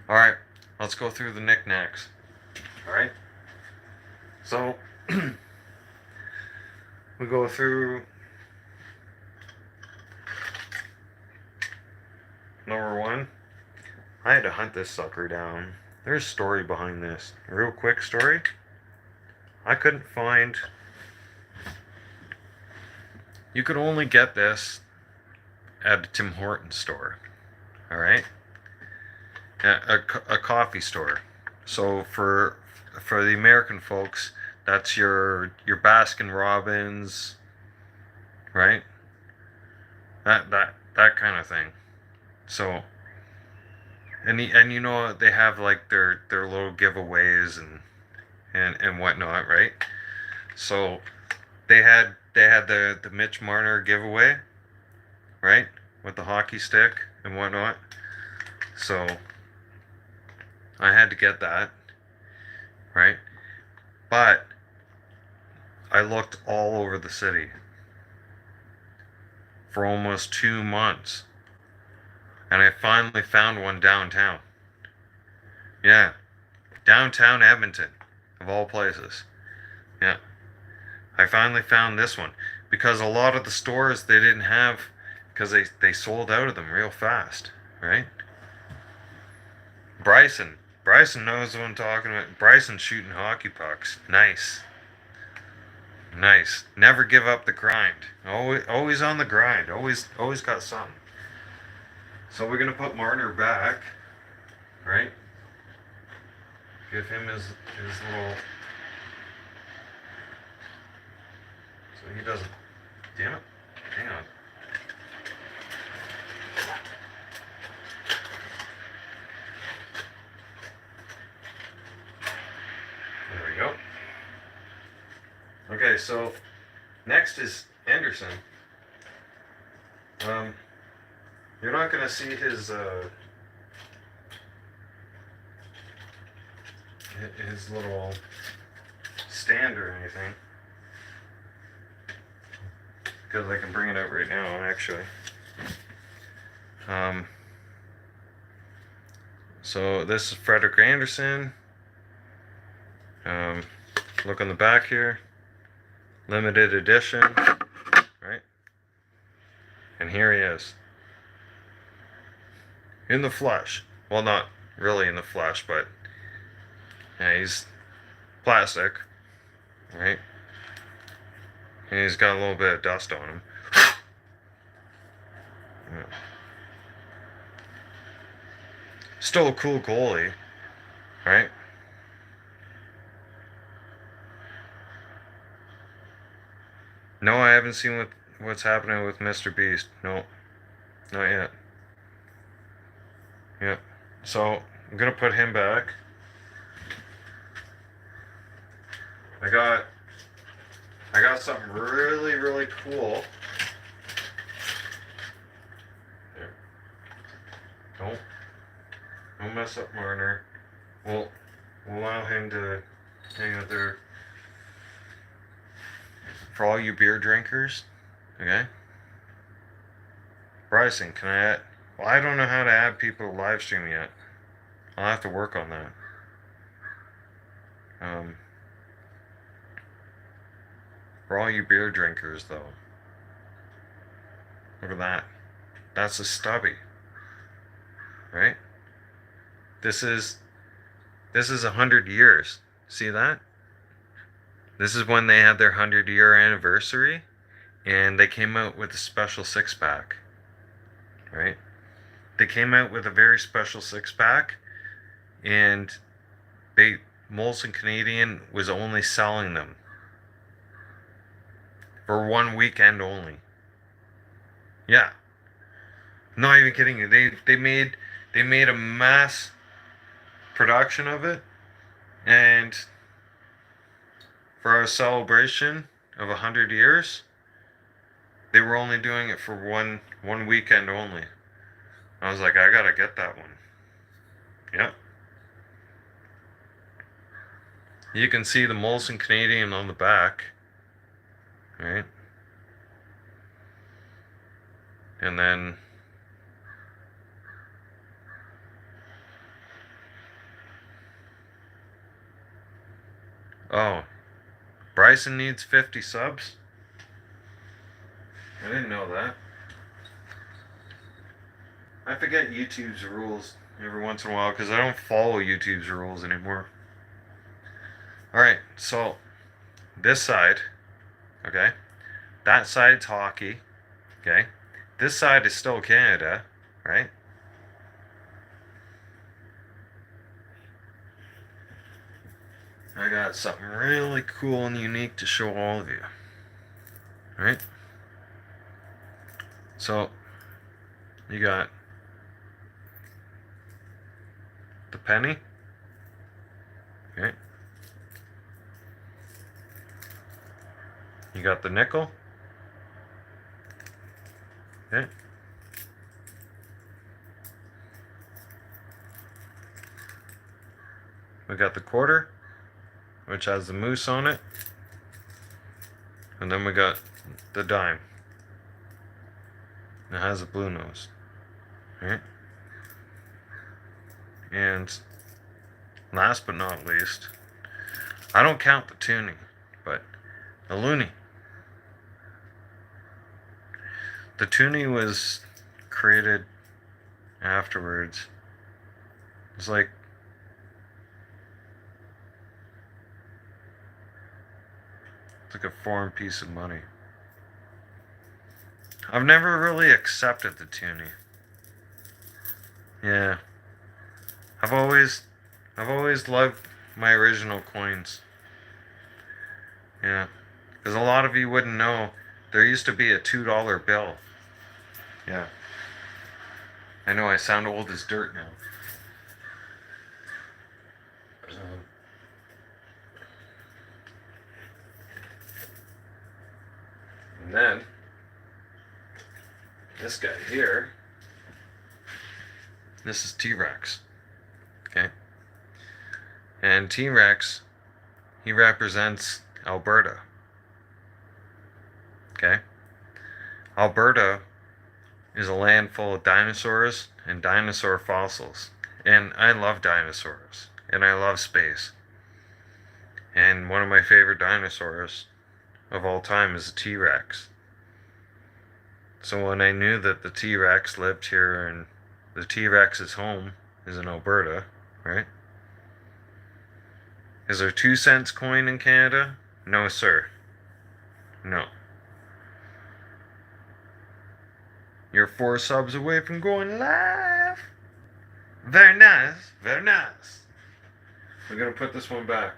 Alright, let's go through the knickknacks. Alright? So, we go through number one. I had to hunt this sucker down. There's a story behind this. A real quick story. I couldn't find... You could only get this at a Tim Hortons store. Alright? A coffee store. So for the American folks, that's your Baskin Robbins, right? That kind of thing. So, and you know they have like their little giveaways and whatnot, right? So they had the Mitch Marner giveaway, right, with the hockey stick and whatnot. So I had to get that, right? But I looked all over the city for almost 2 months, and I finally found one downtown. Yeah, downtown Edmonton, of all places. Yeah. I finally found this one because a lot of the stores they didn't have because they sold out of them real fast, right? Bryson knows what I'm talking about. Bryson's shooting hockey pucks. Nice. Nice. Never give up the grind. Always on the grind. Always got something. So we're gonna put Marner back, right? Give him his little. So he doesn't. Damn it. Hang on. There we go. Okay, so next is Anderson. You're not gonna see his little stand or anything because I can bring it out right now, actually. So this is Frederik Andersen. Look on the back here. Limited edition, right? And here he is. In the flesh. Well, not really in the flesh, but yeah, he's plastic, right? And he's got a little bit of dust on him. Yeah. Still a cool goalie, right? No, I haven't seen what's happening with Mr. Beast. No, not yet. Yep. So I'm gonna put him back. I got something really, really cool. There. Don't mess up Marner. We'll allow him to hang out there. For all you beer drinkers, okay? Bryson, can I add? Well, I don't know how to add people to live stream yet. I'll have to work on that. For all you beer drinkers, though. Look at that. That's a stubby. Right? This is 100 years. See that? This is when they had their 100-year anniversary, and they came out with a special six-pack. Right? They came out with a very special six-pack, and Molson Canadian was only selling them for one weekend only. Yeah. Not even kidding you. They made a mass production of it, and for our celebration of 100 years, they were only doing it for one weekend only. I was like, I gotta get that one. Yep. You can see the Molson Canadian on the back. Right? And then oh, Bryson needs 50 subs? I didn't know that. I forget YouTube's rules every once in a while because I don't follow YouTube's rules anymore. Alright, so this side, okay? That side's hockey, okay? This side is still Canada, right? I got something really cool and unique to show all of you. Right? So, you got the penny. Okay. You got the nickel. Okay. We got the quarter, which has the moose on it. And then we got the dime. It has a blue nose. Right? And last but not least, I don't count the tuning, but A loonie. The toonie was created afterwards. It's like a foreign piece of money. I've never really accepted the toonie. Yeah. I've always I've always loved my original coins. Yeah. Because a lot of you wouldn't know, there used to be a $2 bill. Yeah. I know I sound old as dirt now. And then, this guy here, this is T-Rex. Okay? And T-Rex, he represents Alberta. Okay? Alberta is a land full of dinosaurs and dinosaur fossils. And I love dinosaurs. And I love space. And one of my favorite dinosaurs of all time is a T-Rex. So when I knew that the T-Rex lived here and the T-Rex's home is in Alberta, right? Is there 2 cents coin in Canada? No, sir. No. You're 4 subs away from going live. Very nice. Very nice. We're going to put this one back.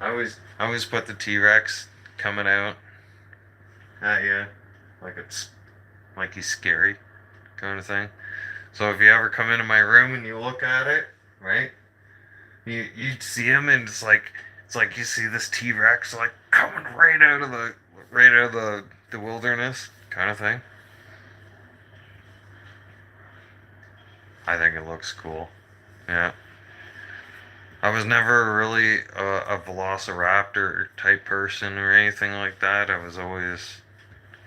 I always put the T-Rex coming out at you like he's scary kind of thing. So if you ever come into my room and you look at it, right? You'd see him and it's like you see this T-Rex like coming right out of the wilderness kind of thing. I think it looks cool. Yeah. I was never really a velociraptor type person or anything like that. I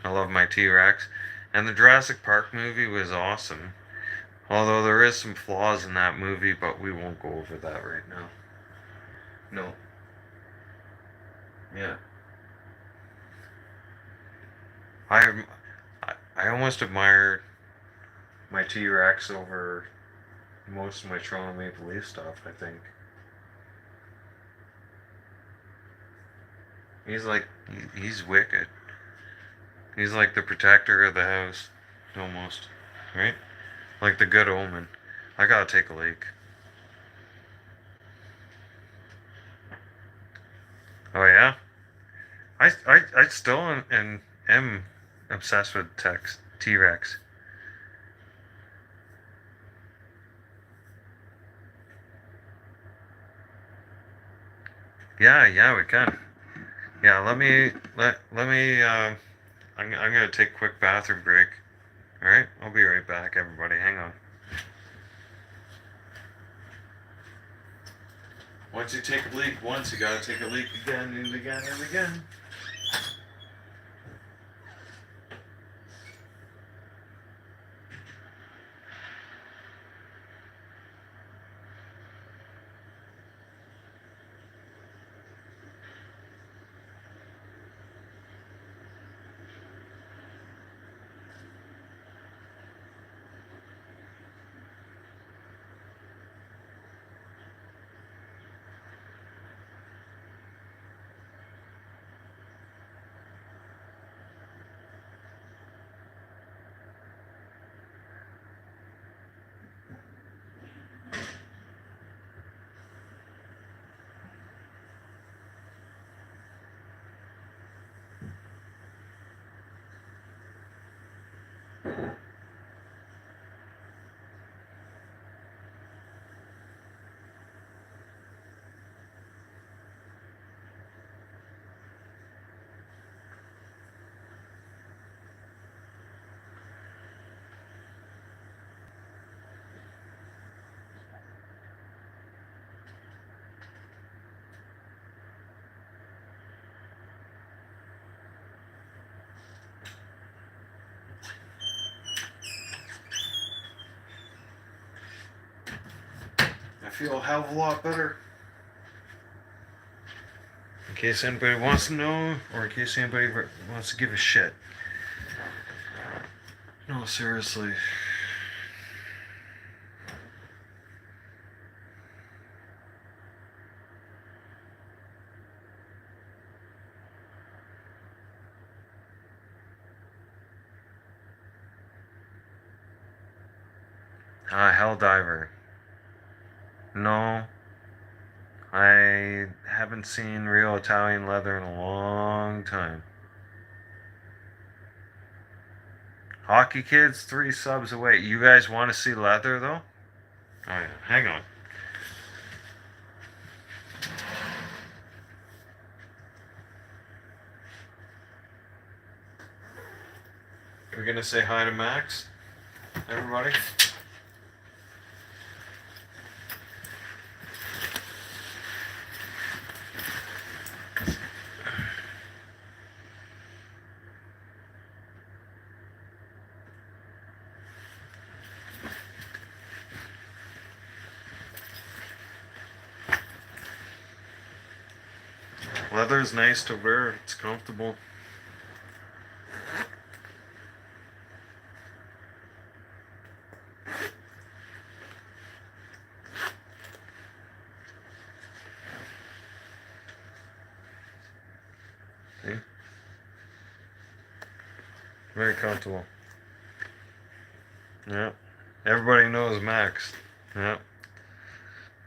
love my T-Rex. And the Jurassic Park movie was awesome. Although there is some flaws in that movie, but we won't go over that right now. No. Yeah. I I almost admire my T-Rex over most of my Toronto Maple Leaf stuff, I think. He's wicked. He's like the protector of the house, almost, right? Like the good omen. I gotta take a leak. Oh yeah, I still am obsessed with T-Rex. Yeah, we can. Yeah, let me. I'm gonna take a quick bathroom break. All right, I'll be right back, everybody. Hang on. Once you take a leak once, you gotta take a leak again and again and again. feel a hell of a lot better. In case anybody wants to know, or in case anybody wants to give a shit. No, seriously. Helldiver. No. I haven't seen real Italian leather in a long time. Hockey Kids, 3 subs away. You guys want to see leather, though? Oh, yeah. Hang on. We're going to say hi to Max, everybody. Leather's nice to wear. It's comfortable. See? Very comfortable. Yeah. Everybody knows Max. Yeah.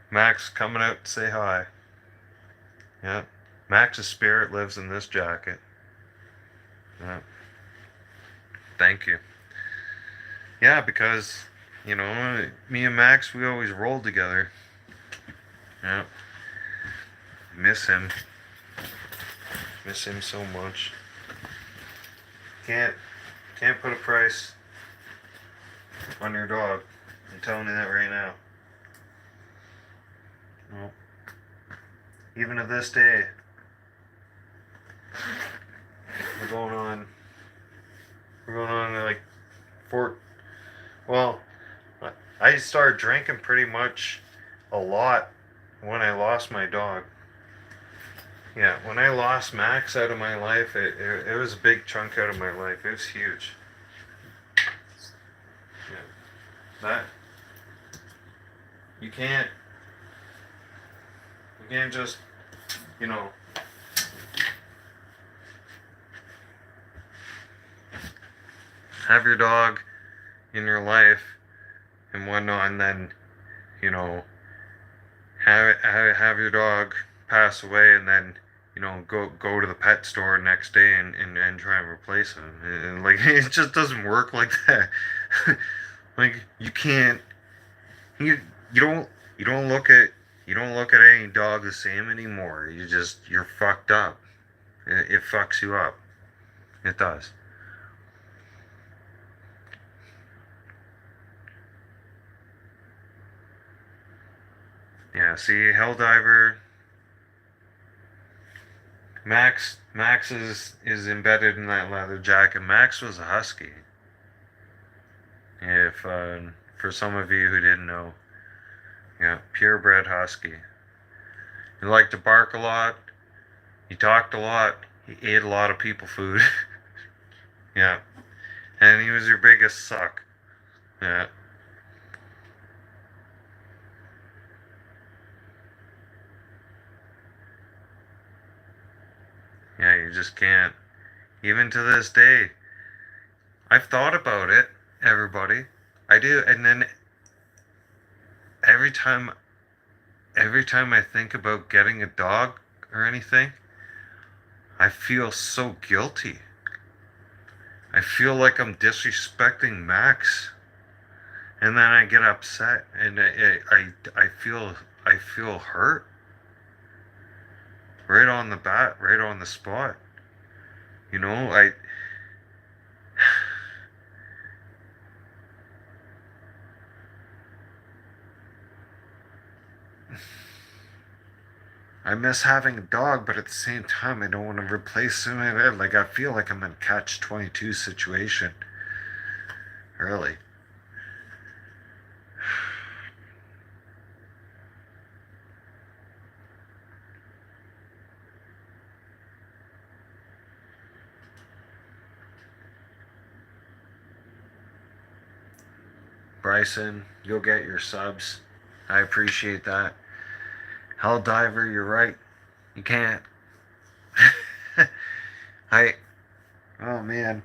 Max coming out to say hi. Yeah. Max's spirit lives in this jacket. Yeah. Thank you. Yeah, because, you know, me and Max, we always rolled together. Yeah. Miss him. Miss him so much. Can't put a price on your dog. I'm telling you that right now. No. Even to this day, we're going on like well, I started drinking pretty much a lot when I lost my dog. Yeah, when I lost Max out of my life, it was a big chunk out of my life. It was huge. Yeah. That you can't just, you know, have your dog in your life and whatnot, and then, you know, have your dog pass away, and then, you know, go to the pet store next day and try and replace him. And, like, it just doesn't work like that. Like, you can't, you don't look at any dog the same anymore. You're fucked up. It fucks you up. It does. Yeah, see, Helldiver, Max is embedded in that leather jacket. Max was a husky. If for some of you who didn't know, yeah, purebred husky. He liked to bark a lot. He talked a lot. He ate a lot of people food. Yeah, and he was your biggest suck. Yeah. Yeah, you just can't. Even to this day, I've thought about it, everybody. I do, and then every time I think about getting a dog or anything, I feel so guilty. I feel like I'm disrespecting Max, and then I get upset, and I feel hurt right on the bat, right on the spot. You know, I miss having a dog, but at the same time, I don't want to replace him. Like, I feel like I'm in a catch-22 situation. Really. Bryson, you'll get your subs. I appreciate that. Helldiver, you're right. You can't. I. Oh man.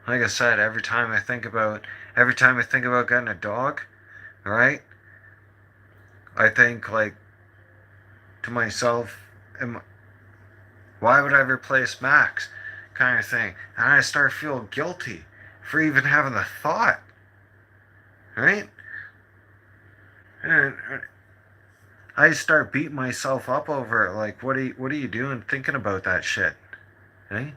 Like I said, every time I think about getting a dog, all right, I think like to myself, why would I replace Max? Kind of thing. And I start feeling guilty for even having the thought, right? And I start beating myself up over it. Like, what are you doing thinking about that shit? Right?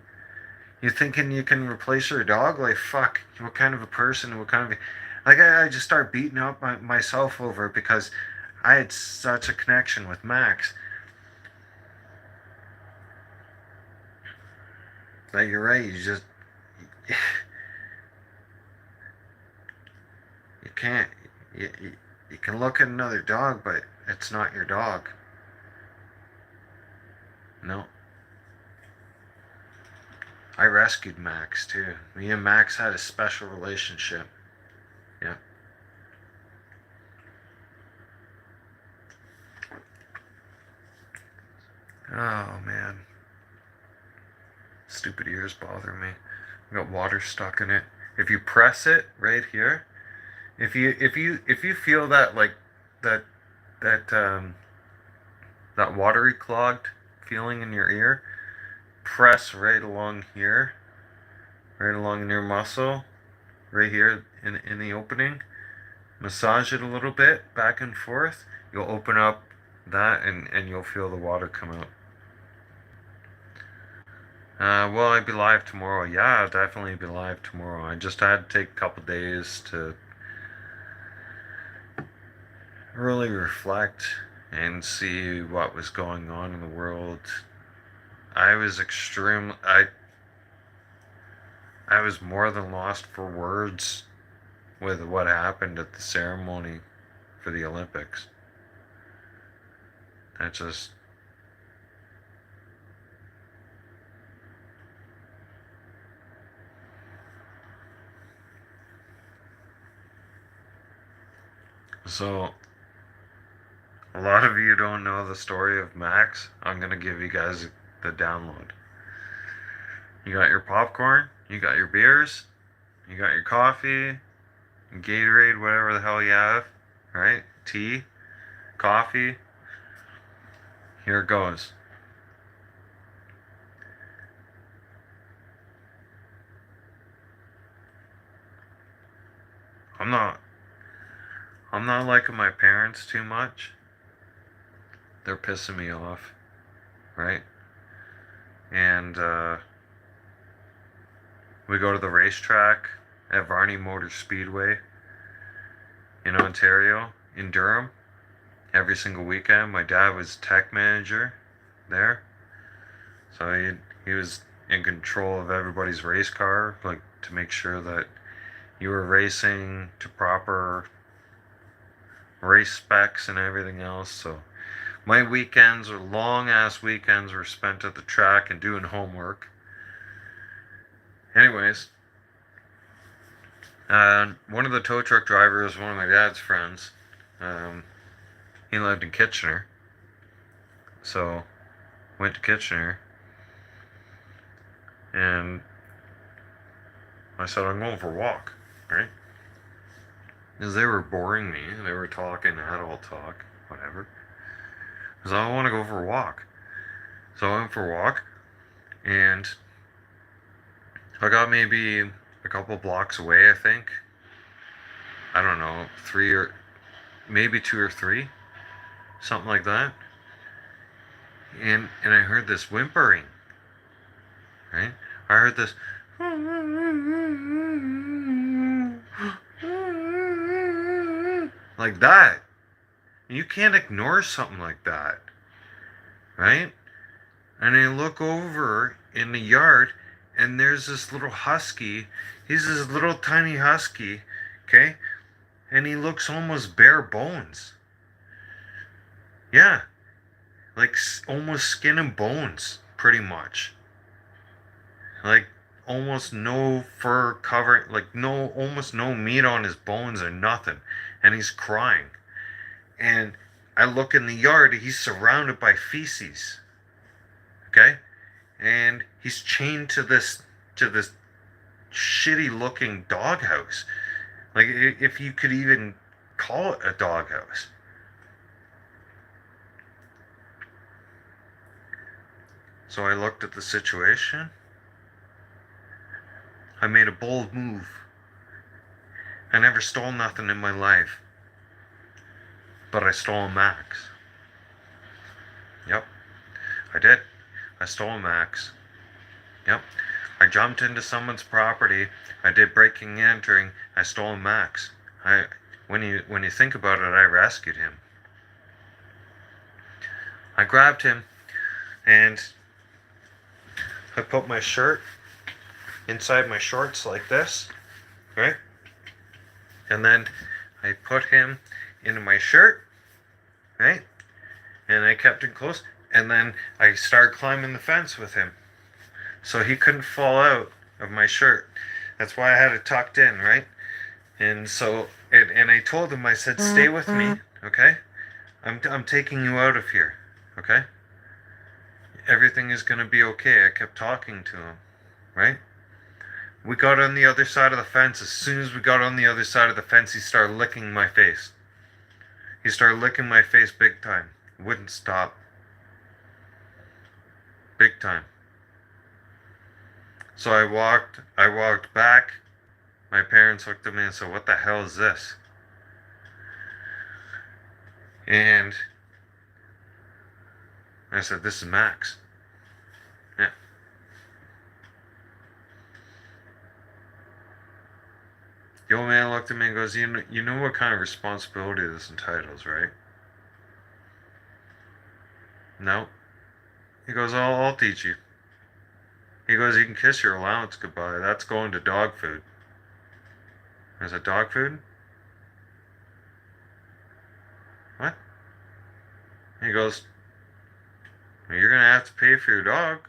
You thinking you can replace your dog? Like, fuck. What kind of a person? What kind of. Like, I just start beating up myself over it because I had such a connection with Max. Like, you're right. You just. You can't. You can look at another dog, but it's not your dog. No. I rescued Max, too. Me and Max had a special relationship. Yeah. Oh, man. Stupid ears bother me. I got water stuck in it. If you press it right here, if you feel that like that that that watery clogged feeling in your ear, press right along here, right along in your muscle, right here in the opening. Massage it a little bit back and forth. You'll open up that and you'll feel the water come out. Will I be live tomorrow? Yeah, I'll definitely be live tomorrow. I just had to take a couple days to really reflect and see what was going on in the world. I was extreme. I was more than lost for words with what happened at the ceremony for the Olympics. I just. So, a lot of you don't know the story of Max. I'm going to give you guys the download. You got your popcorn, you got your beers, you got your coffee, Gatorade, whatever the hell you have, right? Tea, coffee. Here it goes. I'm not I'm not liking my parents too much. They're pissing me off, right? And we go to the racetrack at Varney Motor Speedway in Ontario, in Durham, every single weekend. My dad was tech manager there, so he was in control of everybody's race car, like to make sure that you were racing to proper race specs and everything else. So my weekends, or long ass weekends, were spent at the track and doing homework. Anyways, one of the tow truck drivers, one of my dad's friends, um, he lived in Kitchener. So went to Kitchener, and I said, I'm going for a walk, right? Because they were boring me. They were talking adult talk, whatever. Because I want to go for a walk. So I went for a walk, and I got maybe a couple blocks away, I think. I don't know, three or maybe two or three, something like that. And I heard this whimpering, right? I heard this like that. You can't ignore something like that, right? And I look over in the yard, and there's this little husky. He's this little tiny husky, okay? And he looks almost bare bones. Yeah, like almost skin and bones, pretty much. Like almost no fur covering, like almost no meat on his bones or nothing, and he's crying. And I look in the yard, he's surrounded by feces. Okay, and he's chained to this shitty looking doghouse. Like, if you could even call it a doghouse. So I looked at the situation. I made a bold move. I never stole nothing in my life, but I stole Max. Yep, I did. I stole Max. Yep. I jumped into someone's property. I did breaking and entering. I stole Max. When you think about it, I rescued him. I grabbed him and I put my shirt inside my shorts like this, right? And then I put him into my shirt, right? And I kept him close. And then I started climbing the fence with him, so he couldn't fall out of my shirt. That's why I had it tucked in, right? And so, and I told him, I said, stay with me, okay? I'm taking you out of here, okay? Everything is gonna be okay. I kept talking to him, right? We got on the other side of the fence. As soon as we got on the other side of the fence, he started licking my face. He started licking my face big time. Wouldn't stop. Big time. So I walked back. My parents looked at me and said, what the hell is this? And I said, this is Max. Yeah. The old man looked at me and goes, you know what kind of responsibility this entitles, right? No. He goes, I'll teach you. He goes, you can kiss your allowance goodbye. That's going to dog food. I said, dog food? What? He goes, well, you're going to have to pay for your dog.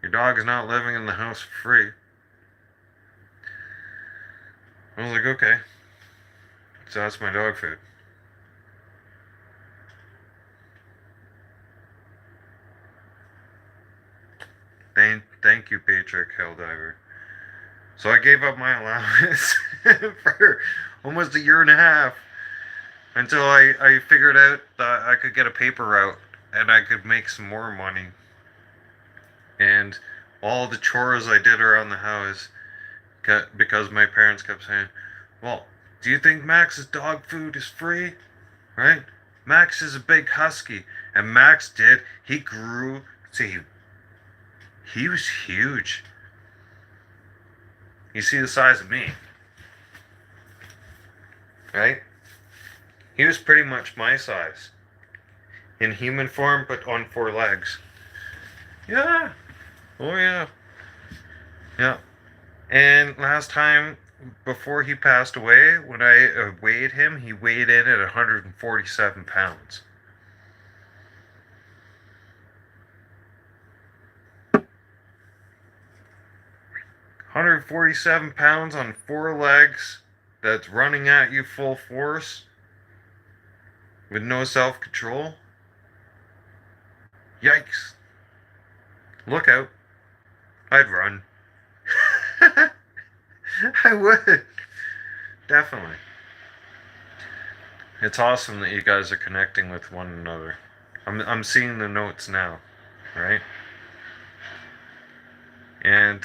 Your dog is not living in the house for free. I was like, okay. So that's my dog food. Thank you, Patrick Helldiver. So I gave up my allowance for almost a year and a half until I figured out that I could get a paper route and I could make some more money. And all the chores I did around the house, because my parents kept saying, well, do you think Max's dog food is free? Right? Max is a big husky. And Max did. He grew. See, he was huge. You see the size of me. Right? He was pretty much my size. In human form, but on 4 legs. Yeah. Oh, yeah. Yeah. And last time, before he passed away, when I weighed him, he weighed in at 147 pounds. £147 on 4 legs, that's running at you full force, with no self-control. Yikes. Look out. I'd run. I would. Definitely. It's awesome that you guys are connecting with one another. I'm seeing the notes now, right? And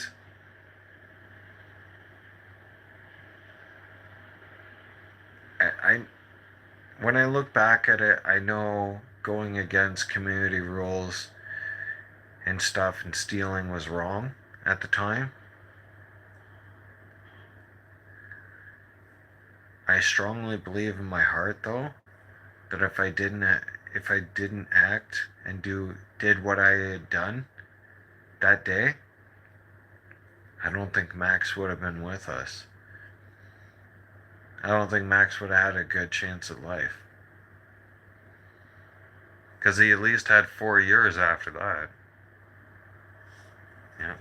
I when I look back at it, I know going against community rules and stuff and stealing was wrong at the time. I strongly believe in my heart, though, that if I didn't act and did what I had done that day, I don't think Max would have been with us. I don't think Max would have had a good chance at life. Because he at least had 4 years after that. Yeah.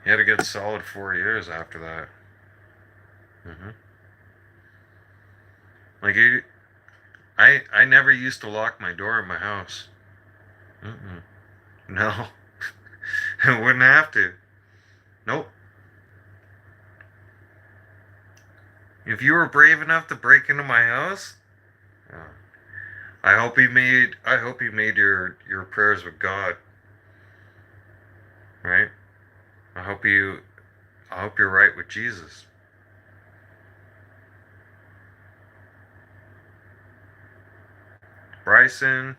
You had a good solid 4 years after that. Like I never used to lock my door in my house. Mm-mm. No, I wouldn't have to. Nope. If you were brave enough to break into my house, uh, I hope you made your prayers with God, right? I hope you. I hope you're right with Jesus. Bryson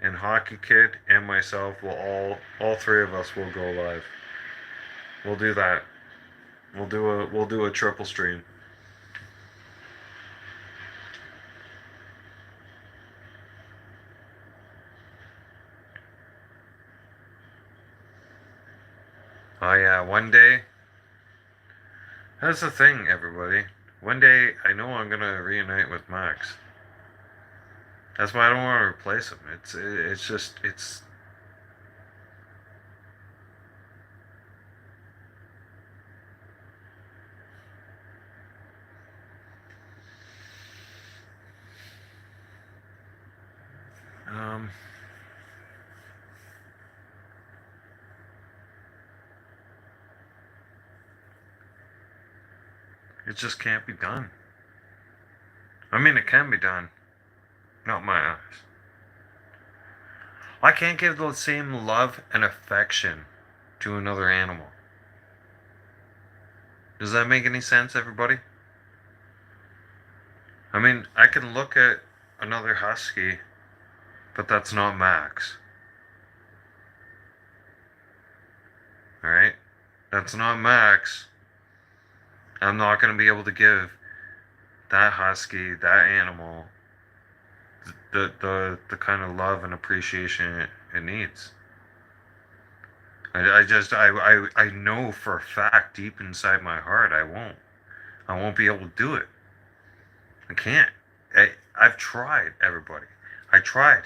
and Hockey Kid and myself will all three of us will go live. We'll do that. We'll do a triple stream. Oh yeah, one day. That's the thing, everybody. One day I know I'm gonna reunite with Max. That's why I don't want to replace him. It's just it's um it just can't be done. I mean, it can be done, not my eyes. I can't give the same love and affection to another animal. Does that make any sense, everybody? I mean, I can look at another husky, but that's not Max. Alright? That's not Max. I'm not going to be able to give that husky, that animal, the kind of love and appreciation it needs. I know for a fact deep inside my heart I won't be able to do it. I can't. I've tried, everybody. I tried.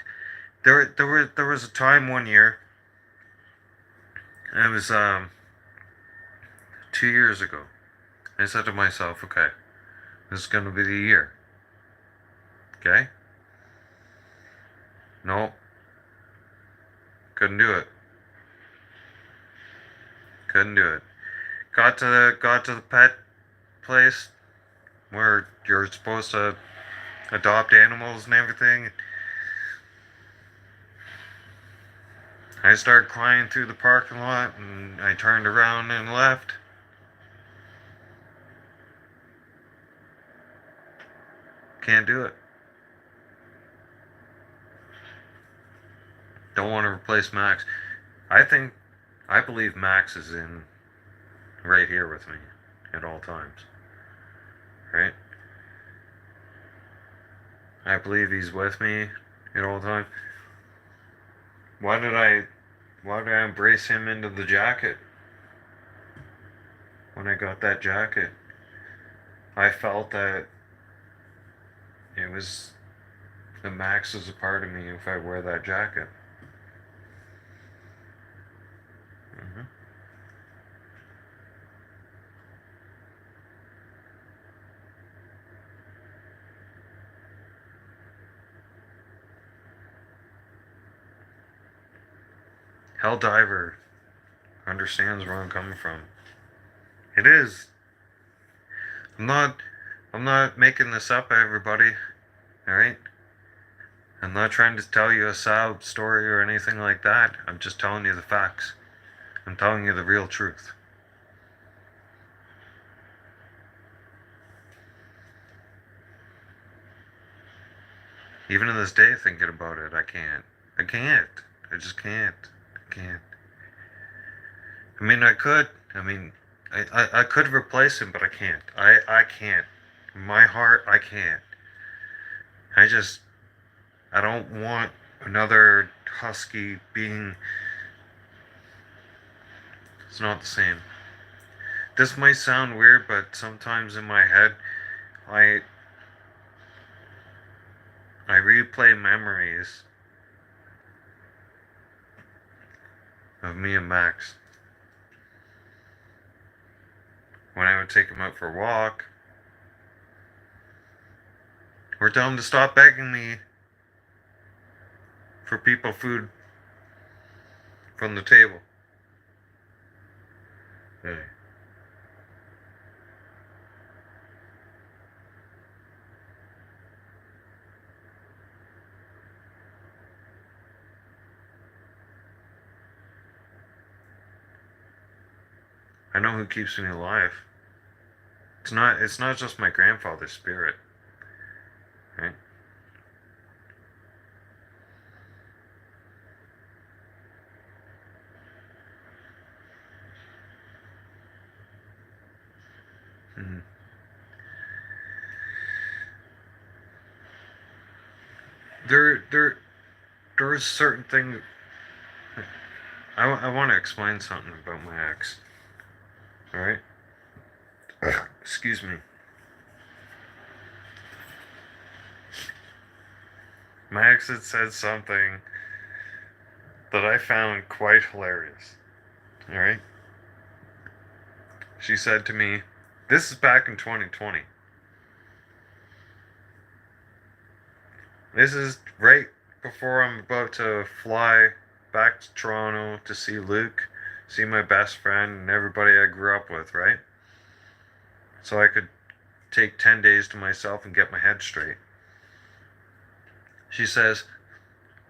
There was a time one year. It was 2 years ago. I said to myself, okay, this is gonna be the year. Okay? Nope. Couldn't do it. Couldn't do it. Got to the pet place where you're supposed to adopt animals and everything. I started crying through the parking lot and I turned around and left. Can't do it. Don't want to replace Max. I believe Max is in right here with me at all times. Right? I believe he's with me at all times. Why did I why did I embrace him into the jacket when I got that jacket? I felt that it was the Max is a part of me if I wear that jacket. Mm-hmm. Helldiver understands where I'm coming from. It is. I'm not. I'm not making this up, everybody. All right. I'm not trying to tell you a sad story or anything like that. I'm just telling you the facts. I'm telling you the real truth. Even to this day, thinking about it, I can't. I can't. I just can't. I can't. I mean, I could. I mean, I could replace him, but I can't. I can't. In my heart, I can't. I just, I don't want another husky being. It's not the same. This might sound weird, but sometimes in my head, I I replay memories of me and Max. want to take him out for a walk. Or tell him to stop begging me for people food from the table. Hey. I know who keeps me alive. It's not just my grandfather's spirit. Right? Mm-hmm. There's certain things. I want to explain something about my ex. All right. Excuse me. My ex had said something that I found quite hilarious. All right. She said to me, "This is back in 2020. This is right before I'm about to fly back to Toronto to see Luke, see my best friend and everybody I grew up with, right? So I could take 10 days to myself and get my head straight." She says,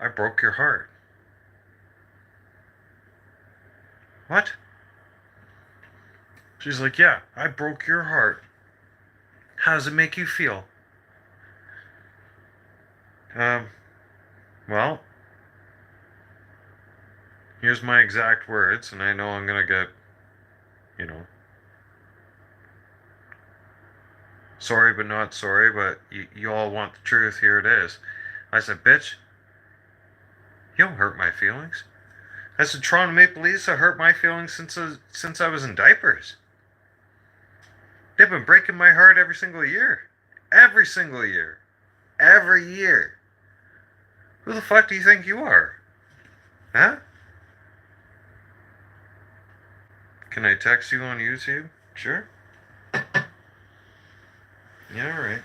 "I broke your heart." What? She's like, "Yeah, I broke your heart. How does it make you feel?" Um, well, here's my exact words, and I know I'm gonna get, you know, sorry but not sorry, but you all want the truth, here it is. I said, "Bitch, you don't hurt my feelings." I said, "Toronto Maple Leafs have hurt my feelings since I was in diapers. They've been breaking my heart every single year. Every single year. Every year. Who the fuck do you think you are? Huh? Can I text you on YouTube? Sure. Yeah, alright.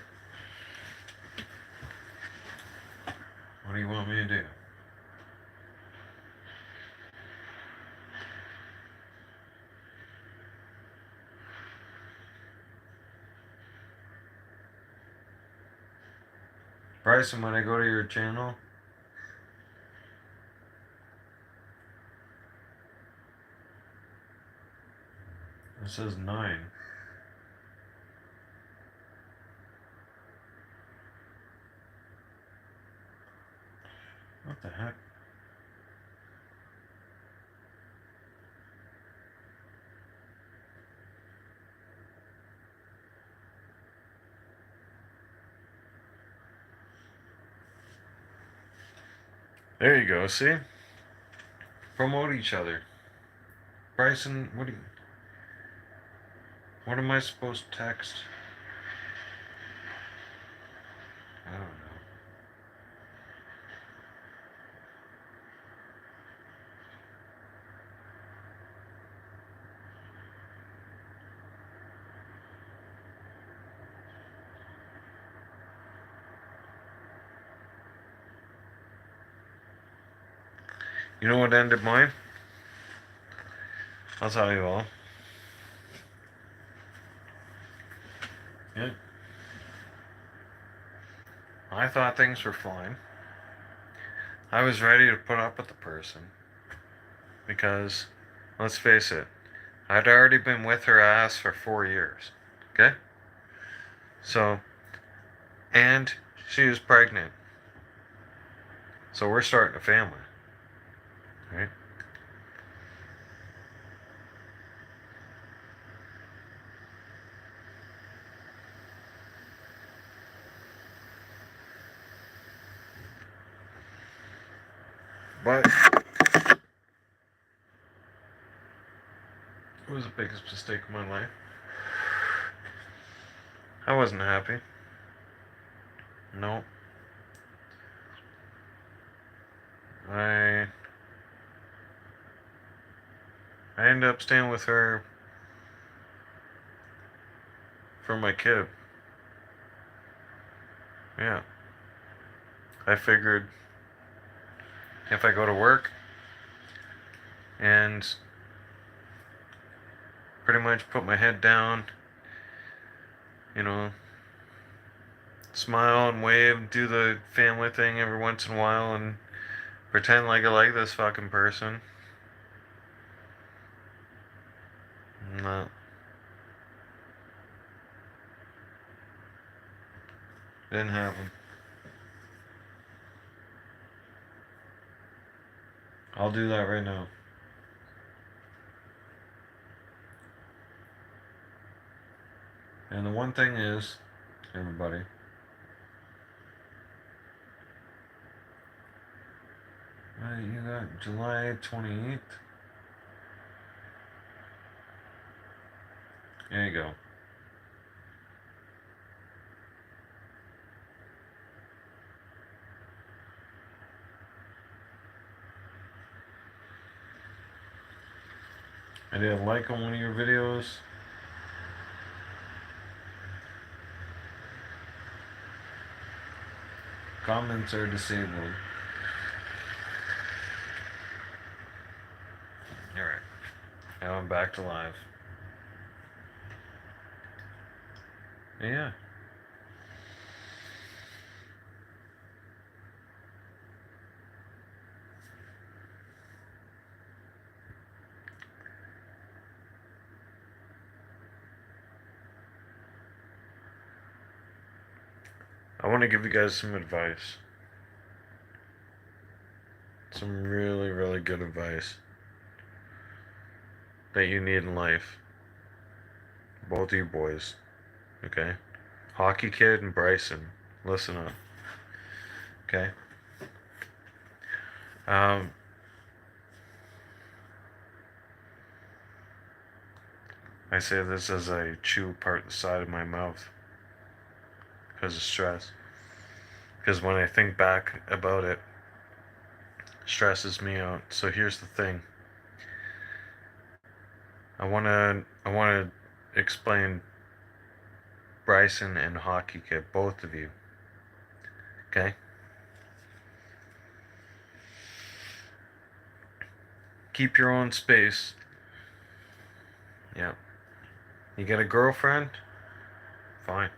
What do you want me to do? Bryson, when I go to your channel, it says 9. What the heck? There you go, see? Promote each other. Bryson, what am I supposed to text? I don't know. You know what ended mine? I'll tell you all. Yeah. I thought things were fine. I was ready to put up with the person. Because, let's face it, I'd already been with her ass for 4 years. Okay? So, and she was pregnant. So we're starting a family. Right? But it was the biggest mistake of my life. I wasn't happy. No. I ended up staying with her for my kid. Yeah. I figured if I go to work and pretty much put my head down, you know, smile and wave, do the family thing every once in a while, and pretend like I like this fucking person. No. Didn't happen. I'll do that right now. And the one thing is, everybody, you got July 28th. There you go. I did a like on one of your videos. Comments are disabled. Alright. Now I'm back to live. Yeah. I want to give you guys some advice. Some really, really good advice that you need in life. Both of you boys. Okay? Hockey Kid and Bryson. Listen up. Okay? I say this as I chew part the side of my mouth because of stress. Because when I think back about it, stresses me out. So here's the thing. I wanna explain Bryson and Hockey Kid, both of you. Okay? Keep your own space. Yeah. You get a girlfriend? Fine.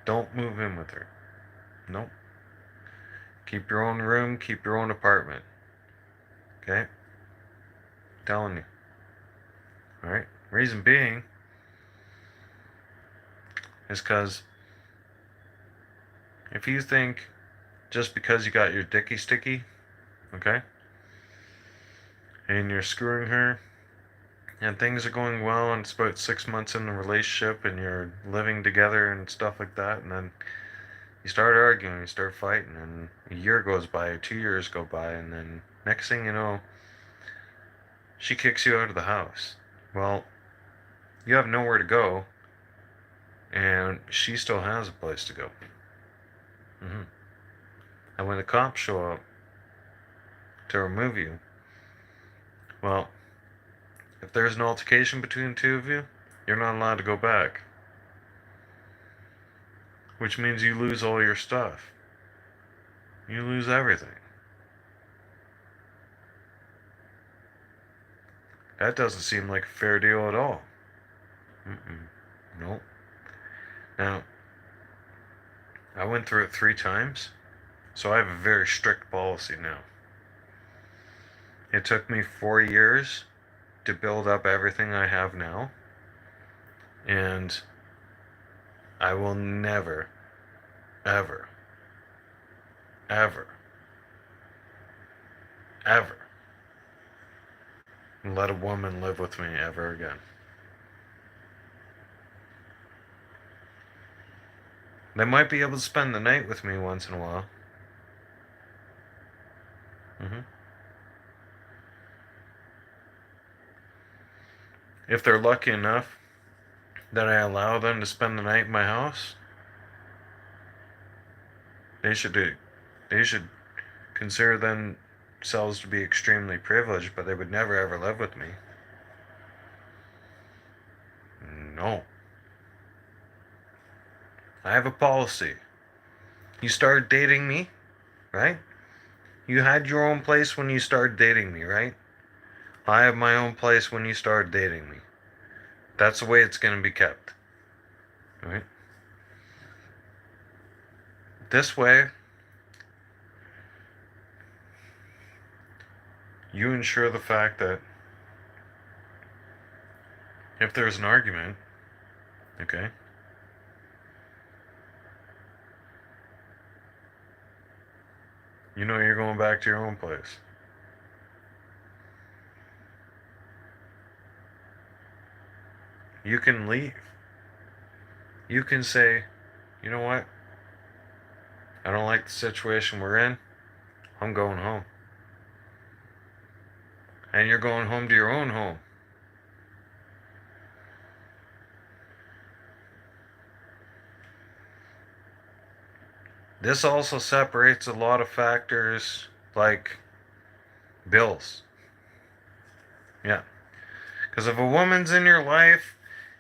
Don't move in with her. Nope. Keep your own room, keep your own apartment. Okay? I'm telling you. Alright? Reason being is because if you think just because you got your dicky sticky, okay, and you're screwing her, and things are going well, and it's about 6 months in the relationship, and you're living together and stuff like that, and then you start arguing, you start fighting, and a year goes by, 2 years go by, and then next thing you know, she kicks you out of the house. Well, you have nowhere to go, and she still has a place to go. And when the cops show up to remove you, well, if there's an altercation between the two of you, you're not allowed to go back. Which means you lose all your stuff. You lose everything. That doesn't seem like a fair deal at all. Nope. Now, I went through it 3 times, so I have a very strict policy now. It took me 4 years to build up everything I have now, and I will never, ever, ever, ever let a woman live with me ever again. They might be able to spend the night with me once in a while. If they're lucky enough that I allow them to spend the night in my house, they should consider themselves to be extremely privileged, but they would never ever live with me. No. I have a policy. You started dating me, right? You had your own place when you started dating me, right? I have my own place when you started dating me. That's the way it's going to be kept, right? This way, you ensure the fact that if there's an argument, okay, you know you're going back to your own place. You can leave. You can say, you know what? I don't like the situation we're in. I'm going home. And you're going home to your own home. This also separates a lot of factors like bills. Yeah. Because if a woman's in your life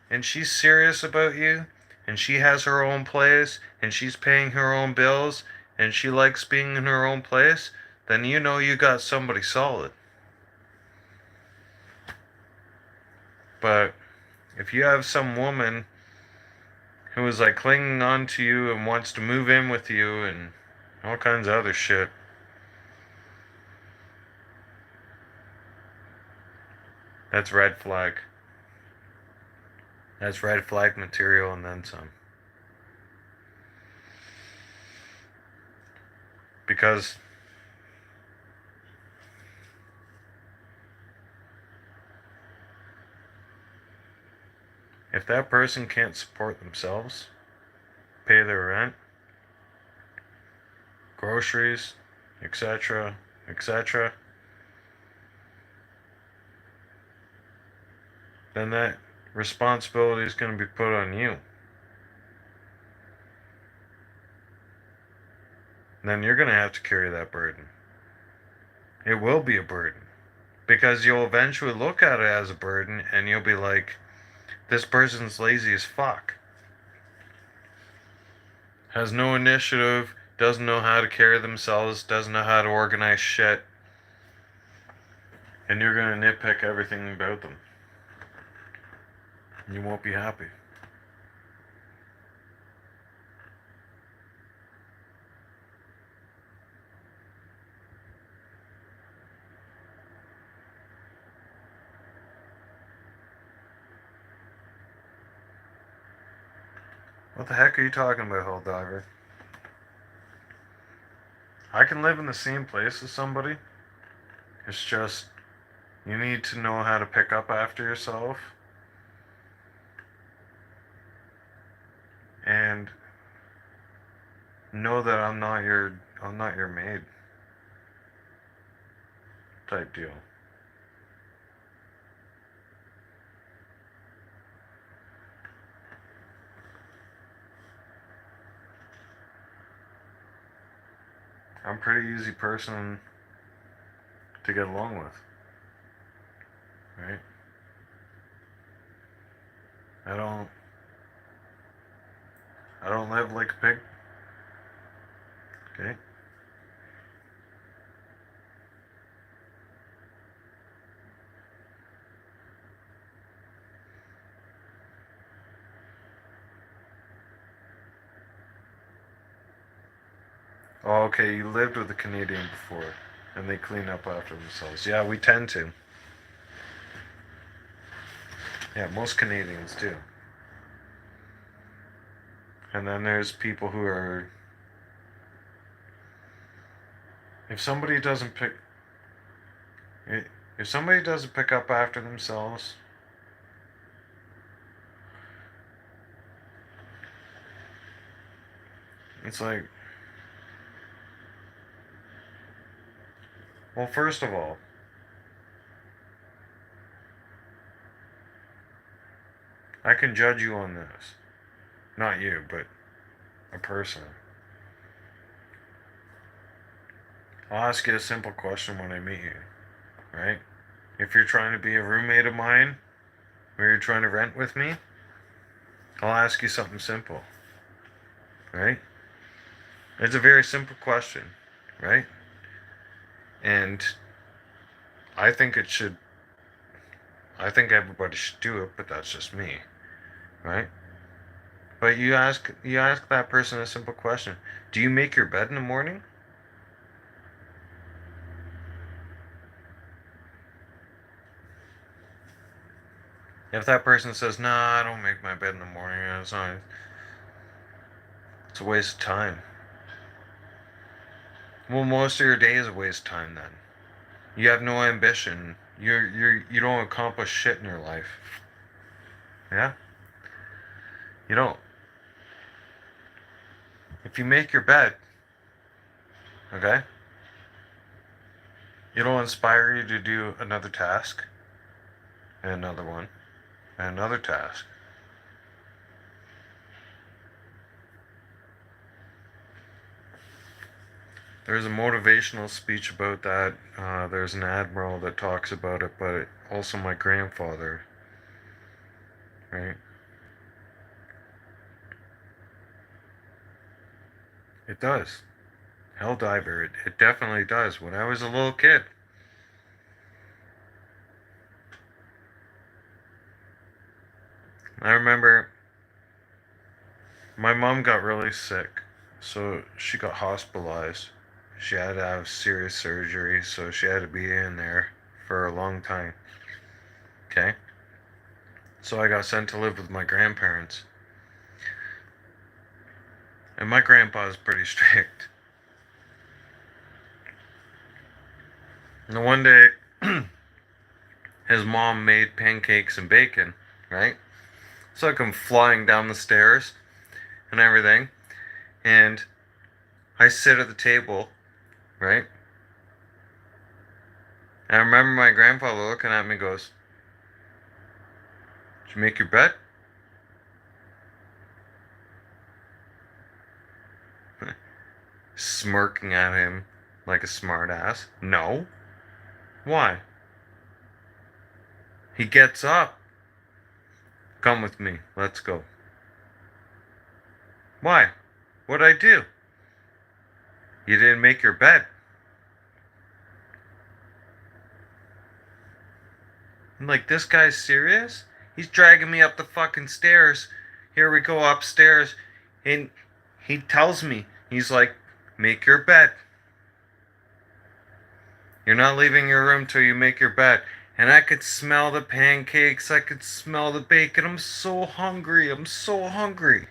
and she's serious about you and she has her own place and she's paying her own bills and she likes being in her own place, then you know you got somebody solid. But if you have some woman who is like clinging on to you and wants to move in with you and all kinds of other shit, that's red flag. That's red flag material and then some. Because if that person can't support themselves, pay their rent, groceries, etc., etc., then that responsibility is going to be put on you. And then you're going to have to carry that burden. It will be a burden. Because you'll eventually look at it as a burden and you'll be like, this person's lazy as fuck. Has no initiative, doesn't know how to carry themselves, doesn't know how to organize shit. And you're going to nitpick everything about them. You won't be happy. What the heck are you talking about, Hell Diver? I can live in the same place as somebody. It's just, you need to know how to pick up after yourself. And know that I'm not your maid type deal. I'm a pretty easy person to get along with. Right? I don't live like a pig. Okay? Oh, okay, you lived with a Canadian before, and they clean up after themselves. Yeah, we tend to. Yeah, most Canadians do. And then there's people who are... If somebody doesn't pick... If somebody doesn't pick up after themselves... It's like... Well, first of all, I can judge you on this. Not you, but a person. I'll ask you a simple question when I meet you, right? If you're trying to be a roommate of mine, or you're trying to rent with me, I'll ask you something simple. right? It's a very simple question, right? And I think it should, I think everybody should do it, but that's just me, right? But you ask that person a simple question. Do you make your bed in the morning? If that person says, "Nah, I don't make my bed in the morning," it's a waste of time. Well, most of your day is a waste of time then. You have no ambition. You don't accomplish shit in your life. Yeah? You don't. If you make your bed, okay? It'll inspire you to do another task, and another one, and another task. There's a motivational speech about that. There's an admiral that talks about it, but also my grandfather, right? It does. Helldiver, it definitely does. When I was a little kid, I remember my mom got really sick, so she got hospitalized. She had to have serious surgery, so she had to be in there for a long time. Okay? So I got sent to live with my grandparents. And my grandpa is pretty strict. And one day, his mom made pancakes and bacon, right? So I come flying down the stairs and everything. And I sit at the table, right? And I remember my grandfather looking at me and goes, "Did you make your bed?" Smirking at him like a smartass. No. Why? He gets up. "Come with me. Let's go." "Why? What'd I do?" "You didn't make your bed." I'm like, this guy's serious? He's dragging me up the fucking stairs. Here we go upstairs. And he tells me, he's like, "Make your bed. You're not leaving your room till you make your bed." And I could smell the pancakes. I could smell the bacon. I'm so hungry. I'm so hungry.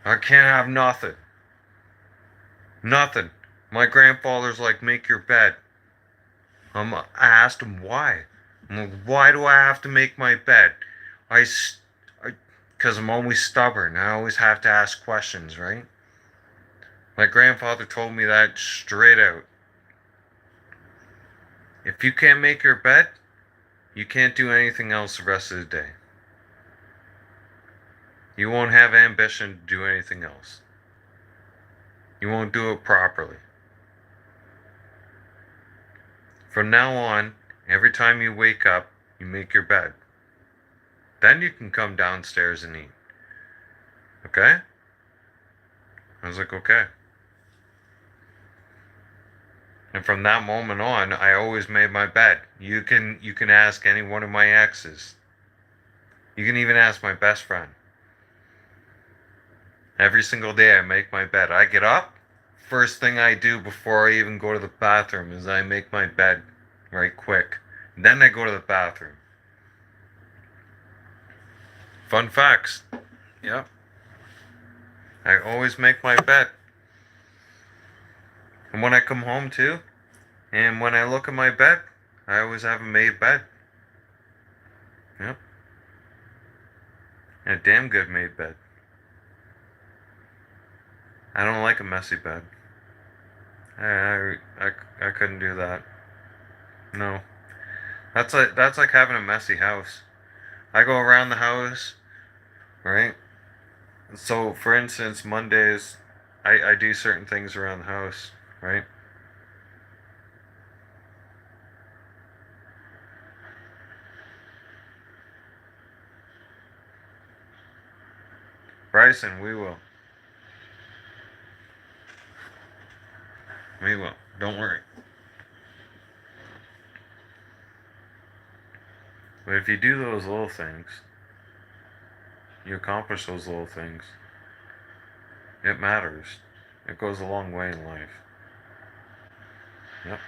I can't have nothing. Nothing. My grandfather's like, "Make your bed." I asked him why. I'm like, "Why do I have to make my bed?" I, because I'm always stubborn. I always have to ask questions, right? My grandfather told me that straight out. If you can't make your bed, you can't do anything else the rest of the day. You won't have ambition to do anything else. You won't do it properly. From now on, every time you wake up, you make your bed. Then you can come downstairs and eat. Okay? I was like, okay. And from that moment on, I always made my bed. You can ask any one of my exes. You can even ask my best friend. Every single day I make my bed. I get up, first thing I do before I even go to the bathroom is I make my bed right quick. Then I go to the bathroom. Fun facts. Yep. I always make my bed. And when I come home too, and when I look at my bed, I always have a made bed. Yep. And a damn good made bed. I don't like a messy bed. I couldn't do that. No. That's like having a messy house. I go around the house, right? So for instance, Mondays I do certain things around the house, right? Bryson, we will. We will. Don't worry. But if you do those little things, you accomplish those little things, it matters. It goes a long way in life. Yep.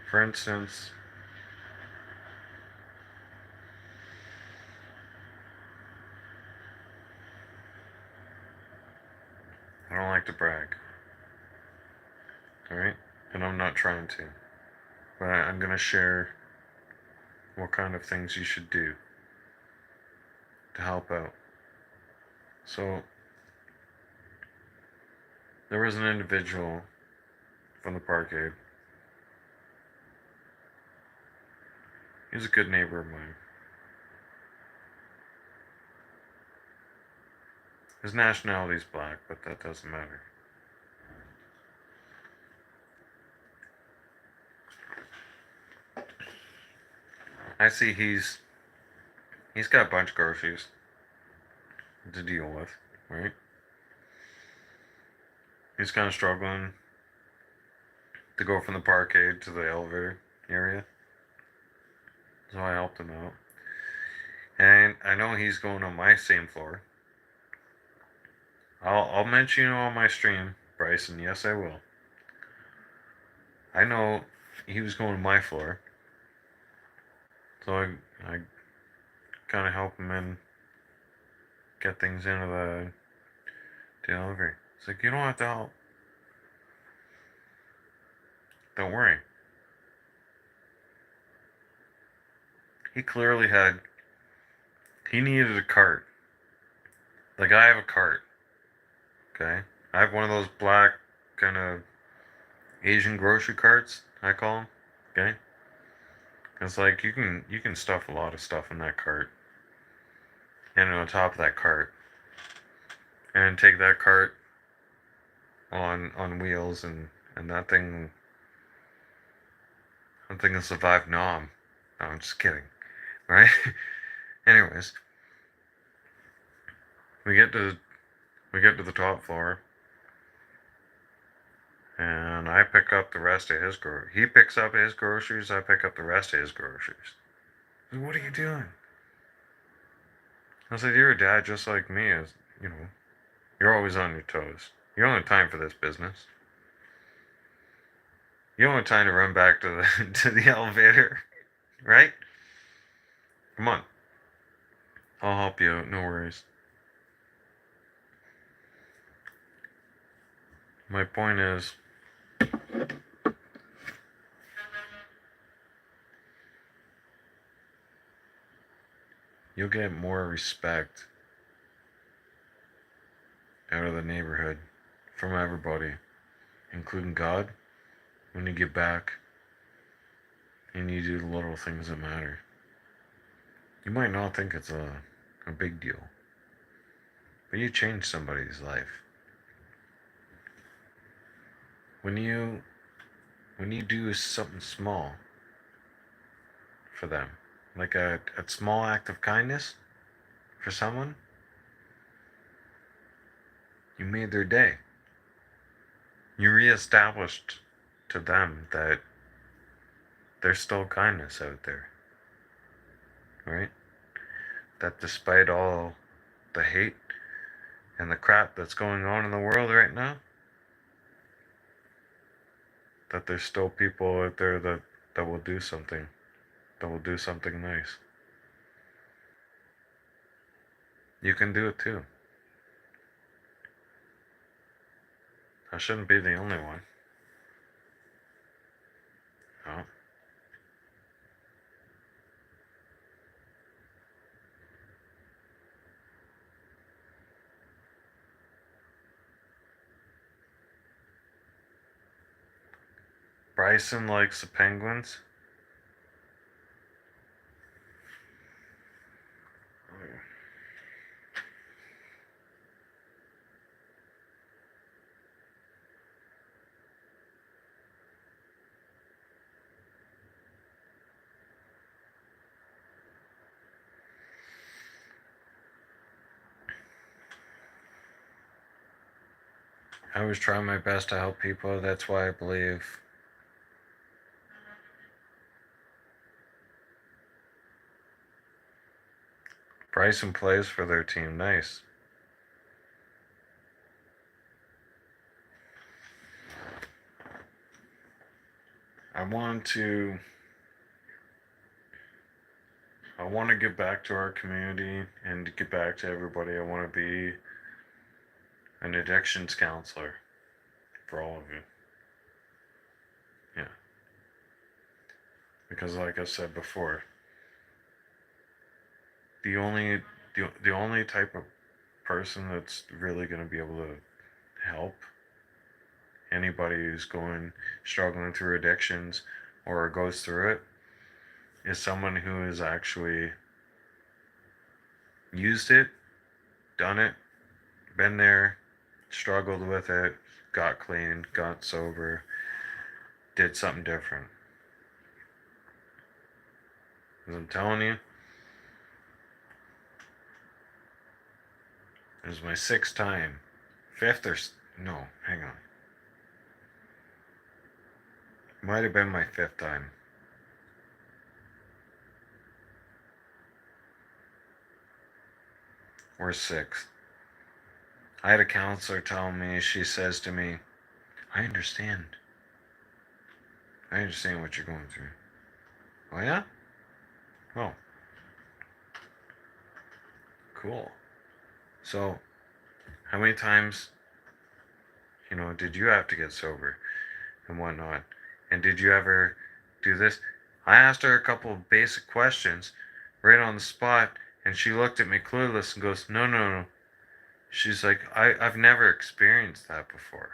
For instance, I don't like to brag. Alright? And I'm not trying to. But I'm going to share what kind of things you should do to help out. So, there was an individual from the parkade. He was a good neighbor of mine. His nationality is black, but that doesn't matter. I see he's got a bunch of groceries to deal with, right? He's kind of struggling to go from the parkade to the elevator area. So I helped him out. And I know he's going on my same floor. I'll mention you on my stream, Bryce, and yes, I will. I know he was going to my floor. So I kind of help him in, get things into the elevator. It's like, you don't have to help. Don't worry. He clearly he needed a cart. Like, I have a cart. Okay? I have one of those black kind of Asian grocery carts, I call them. Okay? It's like you can stuff a lot of stuff in that cart. And on top of that cart. And take that cart on wheels and that thing will survive Nam. No, I'm just kidding. Right? Anyways. We get to the top floor. And I pick up the rest of his groceries. He picks up his groceries, I pick up the rest of his groceries. Like, what are you doing? I said, you're a dad just like me, as you know. You're always on your toes. You don't have time for this business. You don't have time to run back to the to the elevator, right? Come on. I'll help you out, no worries. My point is, you'll get more respect out of the neighborhood from everybody, including God, when you give back and you do the little things that matter. You might not think it's a big deal, but you change somebody's life. When you do something small for them, like a small act of kindness for someone, you made their day. You reestablished to them that there's still kindness out there, right? That despite all the hate and the crap that's going on in the world right now, that there's still people out there that will do something, that will do something nice. You can do it too. I shouldn't be the only one. No. Bryson likes the Penguins. I always try my best to help people. That's why I believe Bryson plays for their team. Nice. I want to get back to our community and get back to everybody. I want to be an addictions counselor for all of you. Yeah. Because like I said before, the only type of person that's really going to be able to help anybody who's struggling through addictions or goes through it is someone who has actually used it, done it, been there, struggled with it, got clean, got sober, did something different. As I'm telling you, it was my sixth time. Fifth or... No, hang on. Might have been my fifth time. Or sixth. I had a counselor tell me, she says to me, I understand. I understand what you're going through. Oh, yeah? Oh. Cool. So, how many times, did you have to get sober and whatnot? And did you ever do this? I asked her a couple of basic questions right on the spot, and she looked at me clueless and goes, no, no, no. She's like, I've never experienced that before.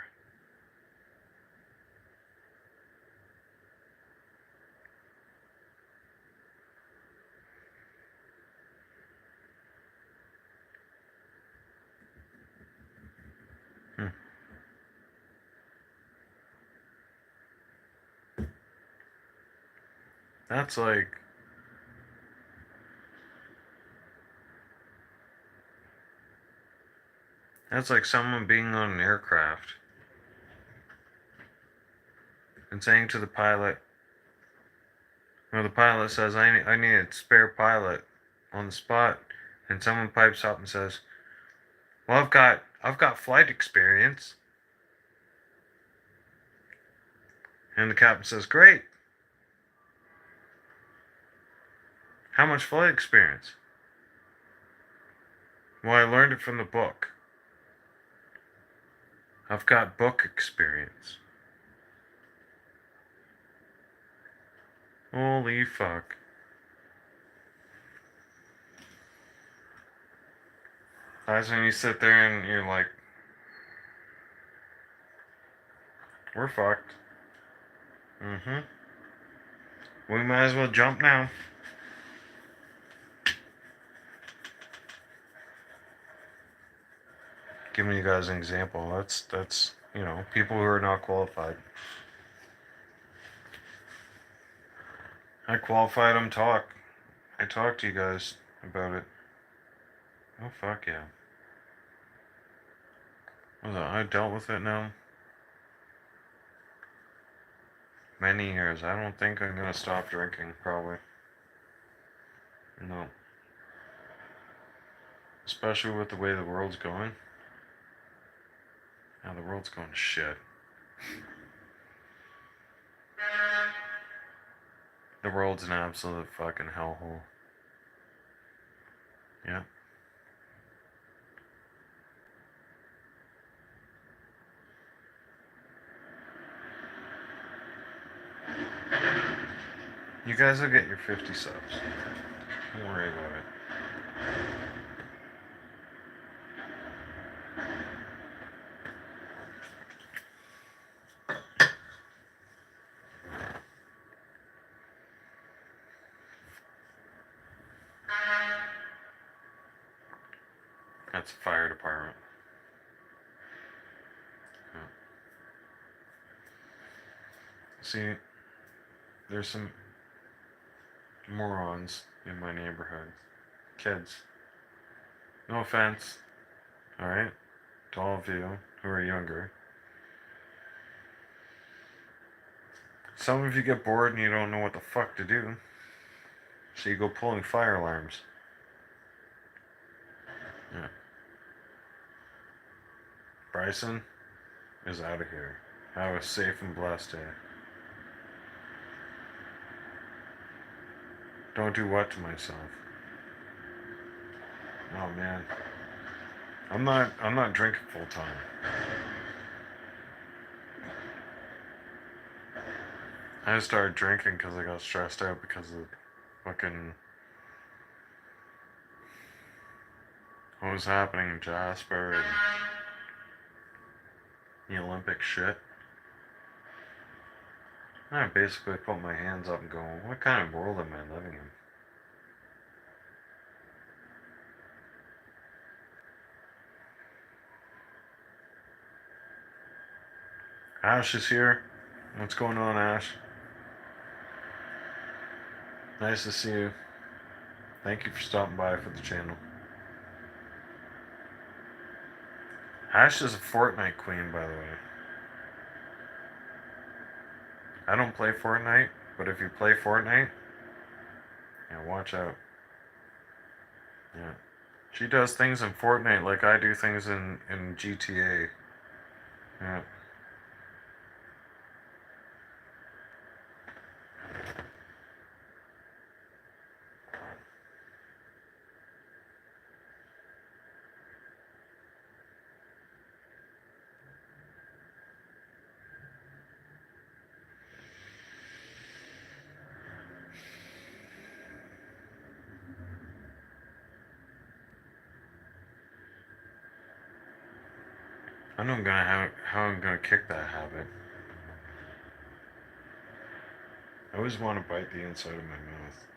Hmm. That's like... That's like someone being on an aircraft and saying to the pilot, the pilot says, I need a spare pilot on the spot, and someone pipes up and says, well, I've got flight experience. And the captain says, great. How much flight experience? Well, I learned it from the book. I've got book experience. Holy fuck. That's when you sit there and you're like, we're fucked. Mm-hmm. We might as well jump now. Giving you guys an example. That's people who are not qualified. I qualified them talk. I talked to you guys about it. Oh fuck yeah. I dealt with it now. Many years. I don't think I'm gonna stop drinking, probably. No. Especially with the way the world's going. Now the world's going to shit. The world's an absolute fucking hellhole. Yeah. You guys will get your 50 subs. Don't worry about it. That's the fire department. Yeah. See, there's some morons in my neighborhood. Kids. No offense, alright, to all of you who are younger. Some of you get bored and you don't know what the fuck to do. So you go pulling fire alarms. Yeah. Bryson is out of here. Have a safe and blessed day. Don't do what to myself? Oh man. I'm not drinking full time. I started drinking because I got stressed out because of fucking what was happening in Jasper and the Olympic shit. I basically put my hands up and go, what kind of world am I living in? Ash is here. What's going on, Ash? Nice to see you. Thank you for stopping by for the channel. Ash is a Fortnite queen, by the way. I don't play Fortnite, but if you play Fortnite, yeah, watch out. Yeah. She does things in Fortnite like I do things in GTA. Yeah. I know how I'm gonna kick that habit. I always want to bite the inside of my mouth.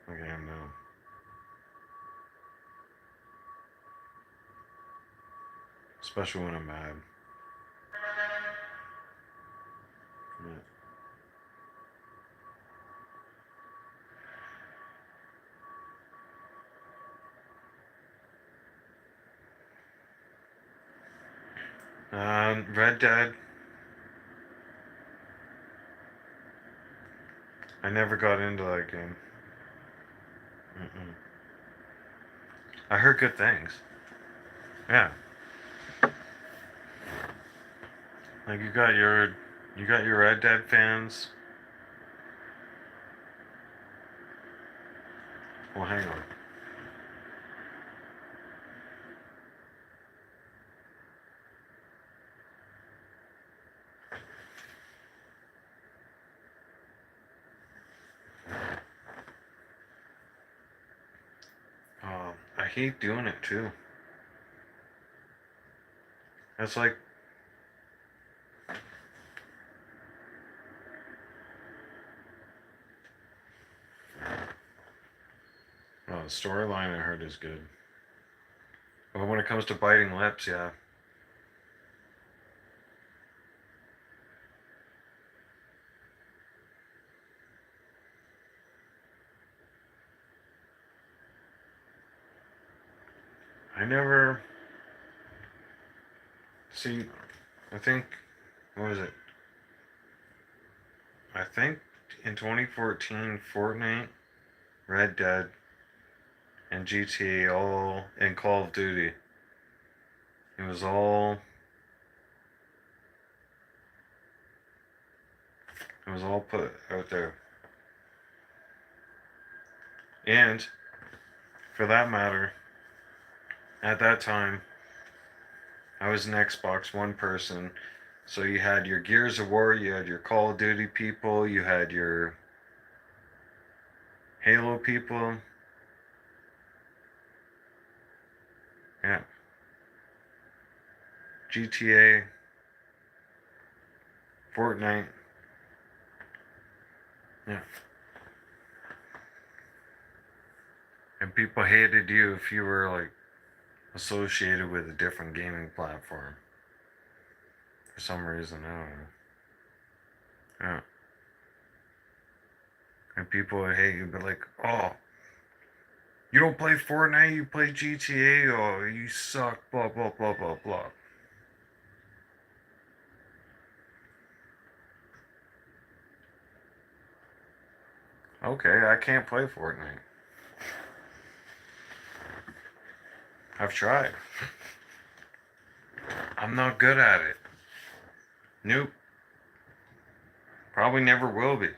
Like I am now. Especially when I'm mad. Yeah. Red Dead. I never got into that game. Mm-mm. I heard good things. Yeah. Like you got your Red Dead fans. Well, hang on. I hate doing it too. It's like the storyline I heard is good. But when it comes to biting lips, yeah. I never see. I think what was it? I think in 2014, Fortnite, Red Dead, and GTA all and Call of Duty. It was all. It was all put out there. And for that matter, at that time, I was an Xbox One person. So you had your Gears of War, you had your Call of Duty people, you had your Halo people. Yeah. GTA, Fortnite. Yeah. And people hated you if you were like associated with a different gaming platform. For some reason, I don't know. Yeah. And people would hate you, but like, oh, you don't play Fortnite, you play GTA, oh, you suck, blah, blah, blah, blah, blah. Okay, I can't play Fortnite. I've tried. I'm not good at it. Nope. Probably never will be.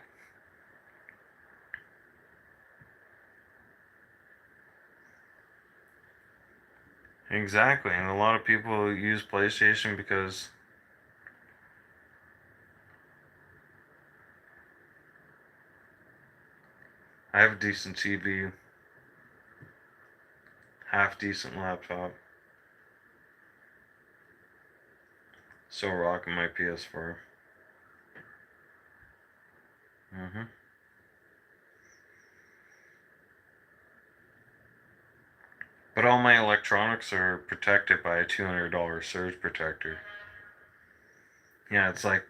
Exactly, and a lot of people use PlayStation because I have a decent TV, half decent laptop, still rocking my PS4. Mm-hmm. But all my electronics are protected by a $200 surge protector. Yeah, it's like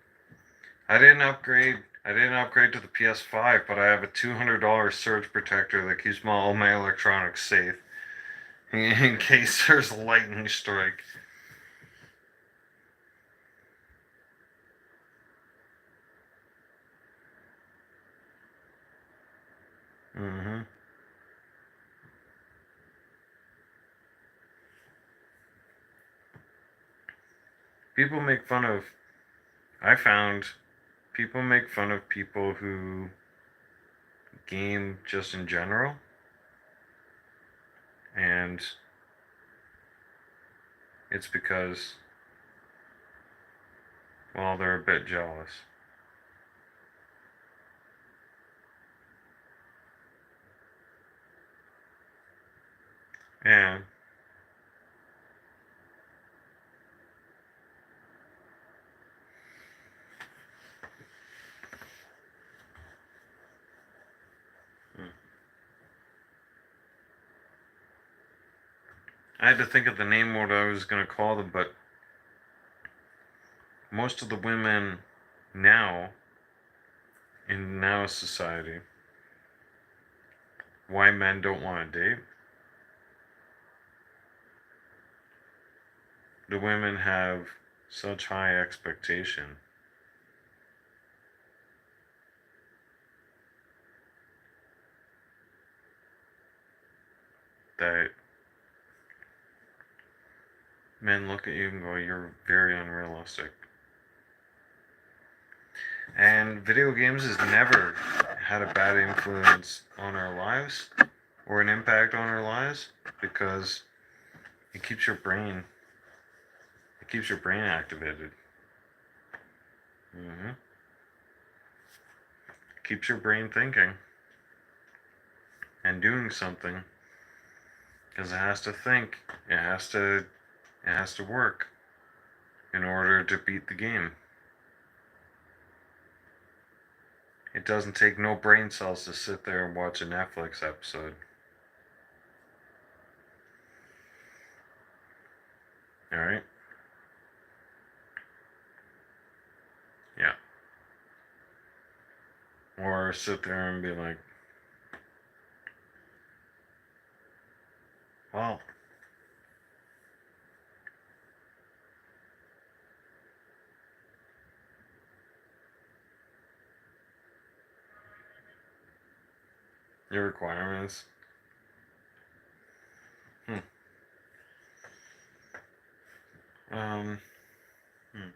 I didn't upgrade. I didn't upgrade to the PS5, but I have a $200 surge protector that keeps all my electronics safe in case there's a lightning strike. Mm-hmm. People make fun of. I found people make fun of people who game just in general, and it's because, well, they're a bit jealous. And I had to think of the name what I was going to call them, but most of the women now in now society, why men don't want to date, the women have such high expectation that men look at you and go, you're very unrealistic. And video games has never had a bad influence on our lives or an impact on our lives because it keeps your brain activated. Mm-hmm. Keeps your brain thinking and doing something because it has to think. It has to work in order to beat the game. It doesn't take no brain cells to sit there and watch a Netflix episode. All right? Yeah. Or sit there and be like, well, your requirements. Hmm. Um. Hmm.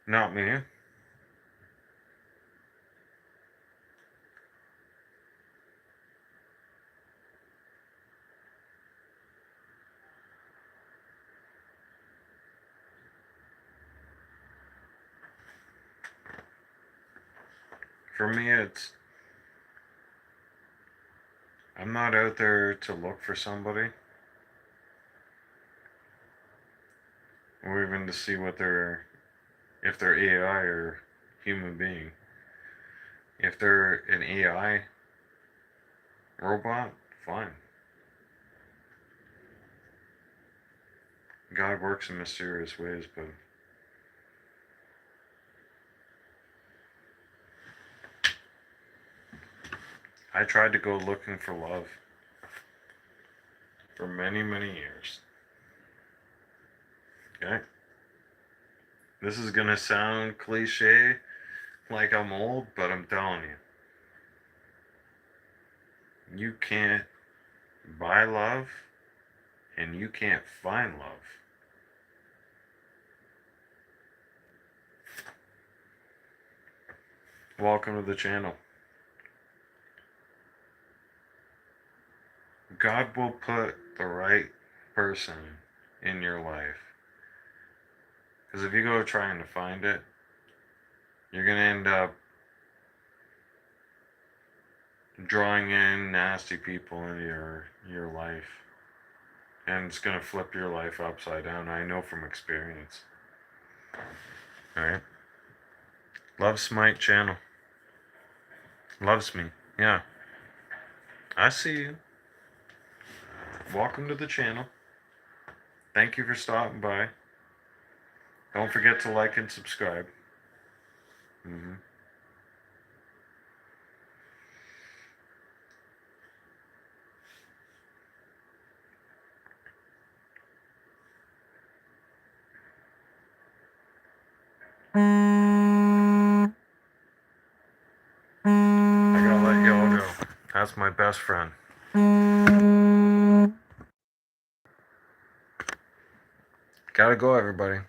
Not me. For me, it's I'm not out there to look for somebody or even to see what they're if they're AI or human being. If they're an AI robot, fine. God works in mysterious ways, but I tried to go looking for love for many, many years. Okay? This is gonna sound cliche, like I'm old, but I'm telling you can't buy love and you can't find love. Welcome to the channel. God will put the right person in your life. Because if you go trying to find it, you're going to end up drawing in nasty people into your life. And it's going to flip your life upside down. I know from experience. Alright? Love Smite channel. Loves me. Yeah. I see you. Welcome to the channel. Thank you for stopping by. Don't forget to like and subscribe. Mm-hmm. I gotta let y'all go. That's my best friend. Gotta go, everybody.